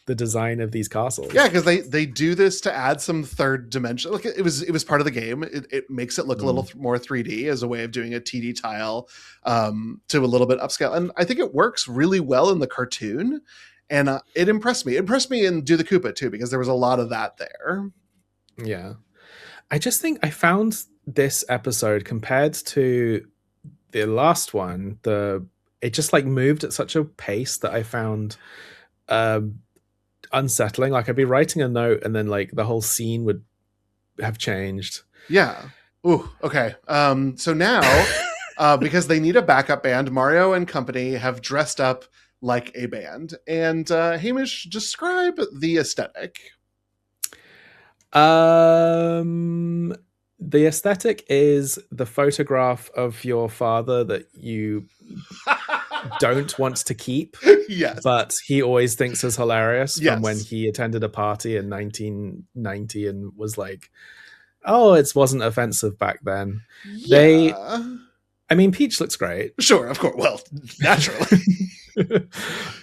the design of these castles. Yeah, because they do this to add some third dimension. Like, it was part of the game. It makes it look a little more 3D as a way of doing a TD tile to a little bit upscale. And I think it works really well in the cartoon. And it impressed me. It impressed me in Do the Koopa too, because there was a lot of that there. Yeah. I just think I found this episode compared to the last one, it just like moved at such a pace that I found unsettling. Like, I'd be writing a note and then like the whole scene would have changed. Yeah. Ooh, okay. So now because they need a backup band, Mario and company have dressed up like a band. And Hamish, describe the aesthetic. The aesthetic is the photograph of your father that you don't want to keep. Yes. But he always thinks is hilarious Yes. from when he attended a party in 1990 and was like, oh, it wasn't offensive back then. Yeah. I mean, Peach looks great. Sure, of course. Well, naturally.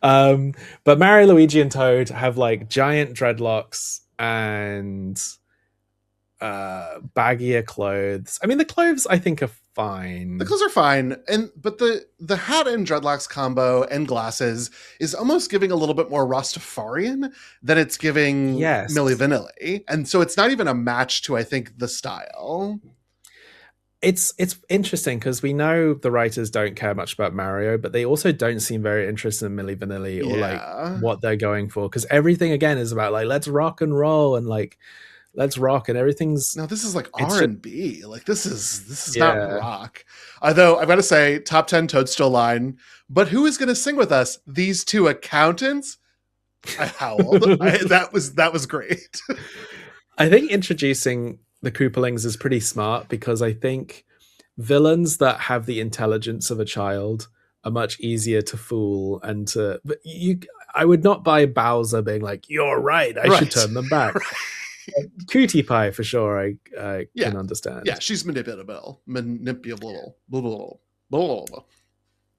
But Mario, Luigi, and Toad have like giant dreadlocks and baggier clothes. I mean, the clothes I think are fine. The clothes are fine, but the hat and dreadlocks combo and glasses is almost giving a little bit more Rastafarian than it's giving Milli Vanilli, and so it's not even a match to, I think, the style. It's interesting because we know the writers don't care much about Mario, but they also don't seem very interested in Milli Vanilli or like what they're going for, because everything again is about like, let's rock and roll and like let's rock, and everything's no, this is like R&B. Like this is not rock. Although I've got to say, top 10 Toadstool line, but who is going to sing with us? These two accountants? I howled. That was great. I think introducing the Koopalings is pretty smart, because I think villains that have the intelligence of a child are much easier to fool and to. But I would not buy Bowser being like, "You're right, I should turn them back." Kootie-Pie for sure, I can understand. Yeah, she's manipulable.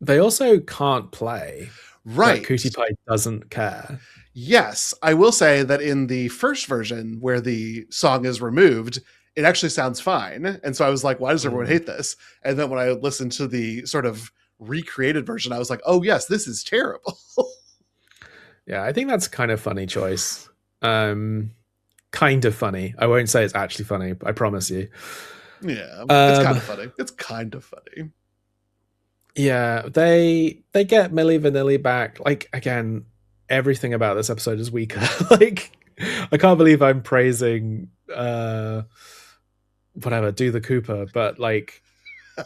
They also can't play. Right. Like, Kootie-Pie doesn't care. Yes, I will say that in the first version where the song is removed, it actually sounds fine. And so I was like, why does everyone hate this? And then when I listened to the sort of recreated version, I was like, oh yes, this is terrible. Yeah, I think that's kind of funny choice. Kind of funny. I won't say it's actually funny, I promise you. Yeah, it's kind of funny. It's kind of funny. Yeah, they get Milli Vanilli back. Like, again, everything about this episode is weaker. Like, I can't believe I'm praising whatever, do the Koopa, but like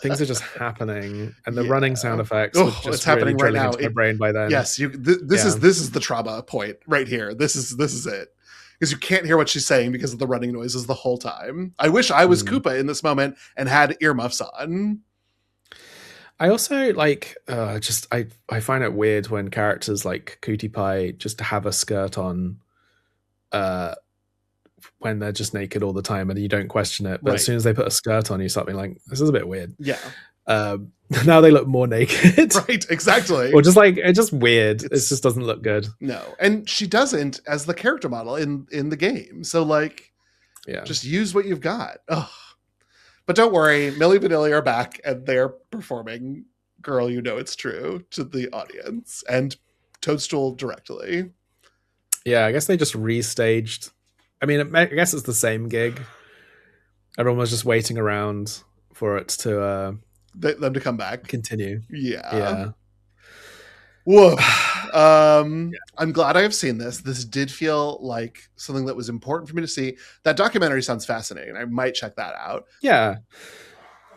things are just happening, and the running sound effects were just it's really happening right drilling now. into my brain by then. Yes, this is the trauma point right here. This is it. Because you can't hear what she's saying because of the running noises the whole time. I wish I was Koopa in this moment and had earmuffs on. I also like I find it weird when characters like Kootie-Pie just have a skirt on when they're just naked all the time and you don't question it. But as soon as they put a skirt on, you start being like, this is a bit weird. Yeah. Now they look more naked. Right, exactly. Or just like, it's just weird. It just doesn't look good. No. And she doesn't as the character model in the game. So like, just use what you've got. Ugh. But don't worry, Milli Vanilli are back and they're performing Girl, You Know It's True to the audience and Toadstool directly. Yeah, I guess they just restaged. I mean, I guess it's the same gig. Everyone was just waiting around for it to them to come back. Continue. Yeah. Whoa. I'm glad I have seen this. This did feel like something that was important for me to see. That documentary sounds fascinating. I might check that out. Yeah.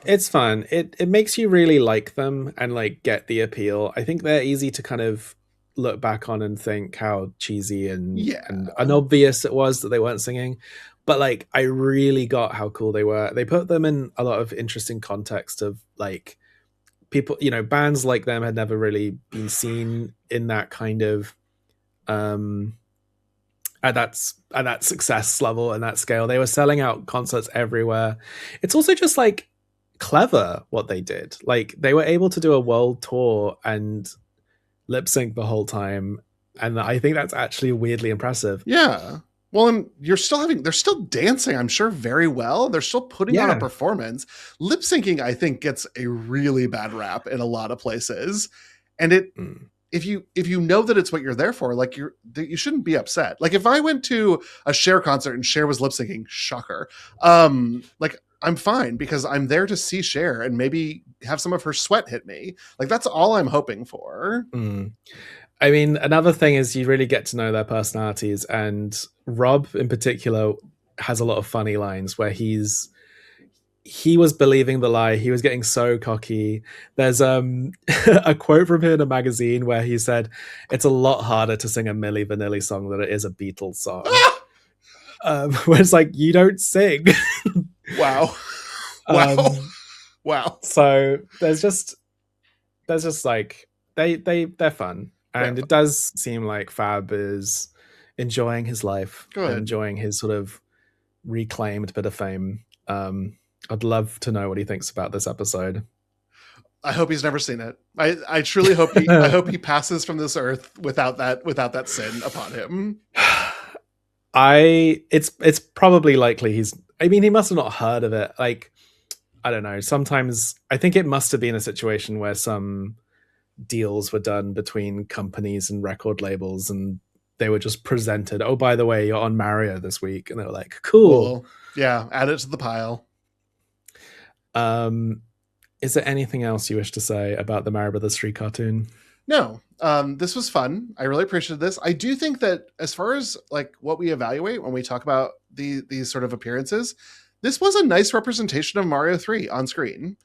It's fun. It makes you really like them and like get the appeal. I think they're easy to kind of look back on and think how cheesy and unobvious it was that they weren't singing. But like, I really got how cool they were. They put them in a lot of interesting context of like people, you know, bands like them had never really been seen in that kind of at that success level and that scale. They were selling out concerts everywhere. It's also just like clever what they did. Like they were able to do a world tour and lip sync the whole time, and I think that's actually weirdly impressive. Yeah. Well, and they're still dancing, I'm sure, very well. They're still putting on a performance. Lip syncing, I think, gets a really bad rap in a lot of places. And if you know that it's what you're there for, like you shouldn't be upset. Like if I went to a Cher concert and Cher was lip syncing, shocker. Like I'm fine because I'm there to see Cher and maybe have some of her sweat hit me. Like that's all I'm hoping for. I mean, another thing is you really get to know their personalities, and Rob in particular has a lot of funny lines where he was believing the lie. He was getting so cocky. There's a quote from him in a magazine where he said, "It's a lot harder to sing a Milli Vanilli song than it is a Beatles song." Where it's like, you don't sing. Wow. Wow. So there's just like they're fun. And it does seem like Fab is enjoying his life, enjoying his sort of reclaimed bit of fame. I'd love to know what he thinks about this episode. I hope he's never seen it. I truly hope I hope he passes from this earth without that sin upon him. It's probably likely he must have not heard of it. Like, I don't know. Sometimes I think it must have been a situation where some deals were done between companies and record labels and they were just presented, oh, by the way, you're on Mario this week. And they were like, cool. Yeah, add it to the pile. Is there anything else you wish to say about the Mario Brothers 3 cartoon? No. This was fun. I really appreciated this. I do think that as far as like what we evaluate when we talk about these sort of appearances, this was a nice representation of Mario 3 on screen.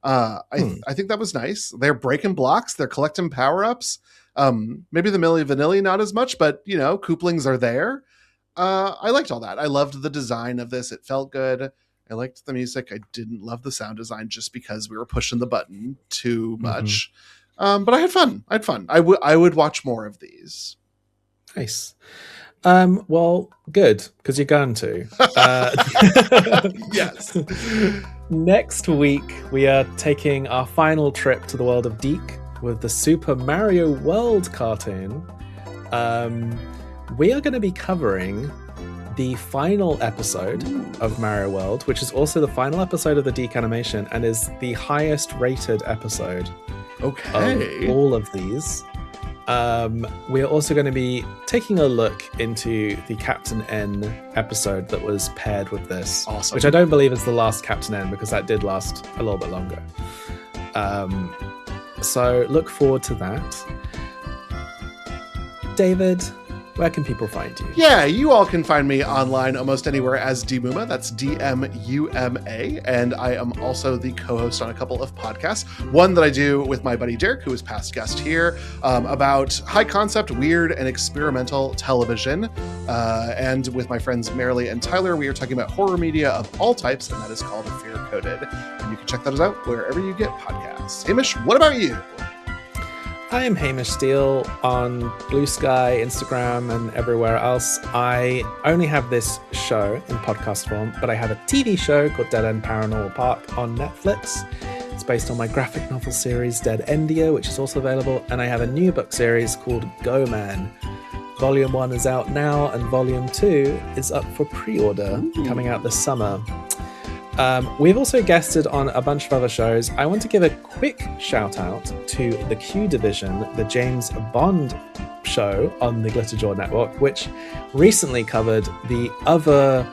I think that was nice. They're breaking blocks. They're collecting power-ups. Maybe the Milli Vanilli not as much, but you know, Kooplings are there. I liked all that. I loved the design of this. It felt good. I liked the music. I didn't love the sound design just because we were pushing the button too much. But I had fun. I would watch more of these. Nice. Well, good, because you're going to. Yes. Next week, we are taking our final trip to the world of Deke with the Super Mario World cartoon. We are going to be covering the final episode of Mario World, which is also the final episode of the Deke animation and is the highest rated episode of all of these. We're also going to be taking a look into the Captain N episode that was paired with this, which I don't believe is the last Captain N because that did last a little bit longer. So look forward to that. David, where can people find you? Yeah, you all can find me online almost anywhere as Dmuma. That's DMUMA. And I am also the co-host on a couple of podcasts. One that I do with my buddy Derek, who is past guest here, about high concept, weird, and experimental television. And with my friends Marilee and Tyler, we are talking about horror media of all types, and that is called Fear Coded. And you can check those out wherever you get podcasts. Hamish, what about you? I am Hamish Steele on Blue Sky, Instagram, and everywhere else. I only have this show in podcast form, but I have a TV show called Dead End Paranormal Park on Netflix. It's based on my graphic novel series Dead Endia, which is also available, and I have a new book series called Go Man. Volume 1 is out now, and Volume 2 is up for pre-order, coming out this summer. We've also guested on a bunch of other shows. I want to give a quick shout out to the Q Division, the James Bond show on the Glitterjaw Network, which recently covered the other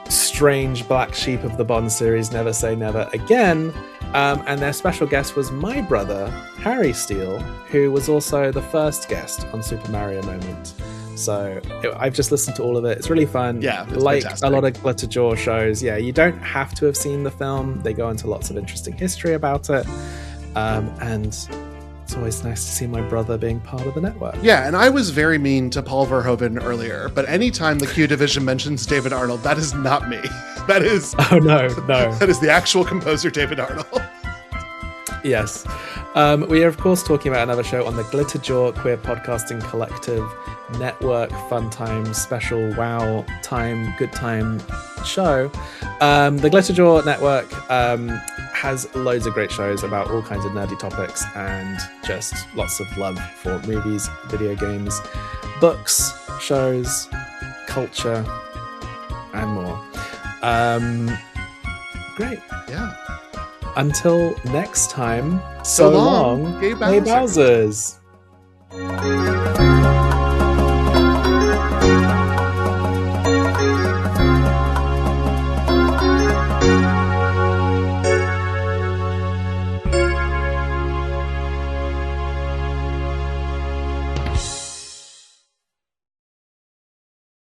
strange black sheep of the Bond series, Never Say Never Again. And their special guest was my brother, Harry Steele, who was also the first guest on Super Mario Moment. So I've just listened to all of it. It's really fun. Yeah, it's like fantastic. A lot of Glitterjaw shows. Yeah, you don't have to have seen the film. They go into lots of interesting history about it. And it's always nice to see my brother being part of the network. Yeah, and I was very mean to Paul Verhoeven earlier, but anytime the Q Division mentions David Arnold, that is not me. That is... Oh, no. That is the actual composer, David Arnold. Yes. We are, of course, talking about another show on the Glitterjaw Queer Podcasting Collective Network Fun Time Special Wow Time Good Time show. The Glitterjaw Network has loads of great shows about all kinds of nerdy topics and just lots of love for movies, video games, books, shows, culture, and more. Great. Yeah. Until next time, So long, Gay Bowsers.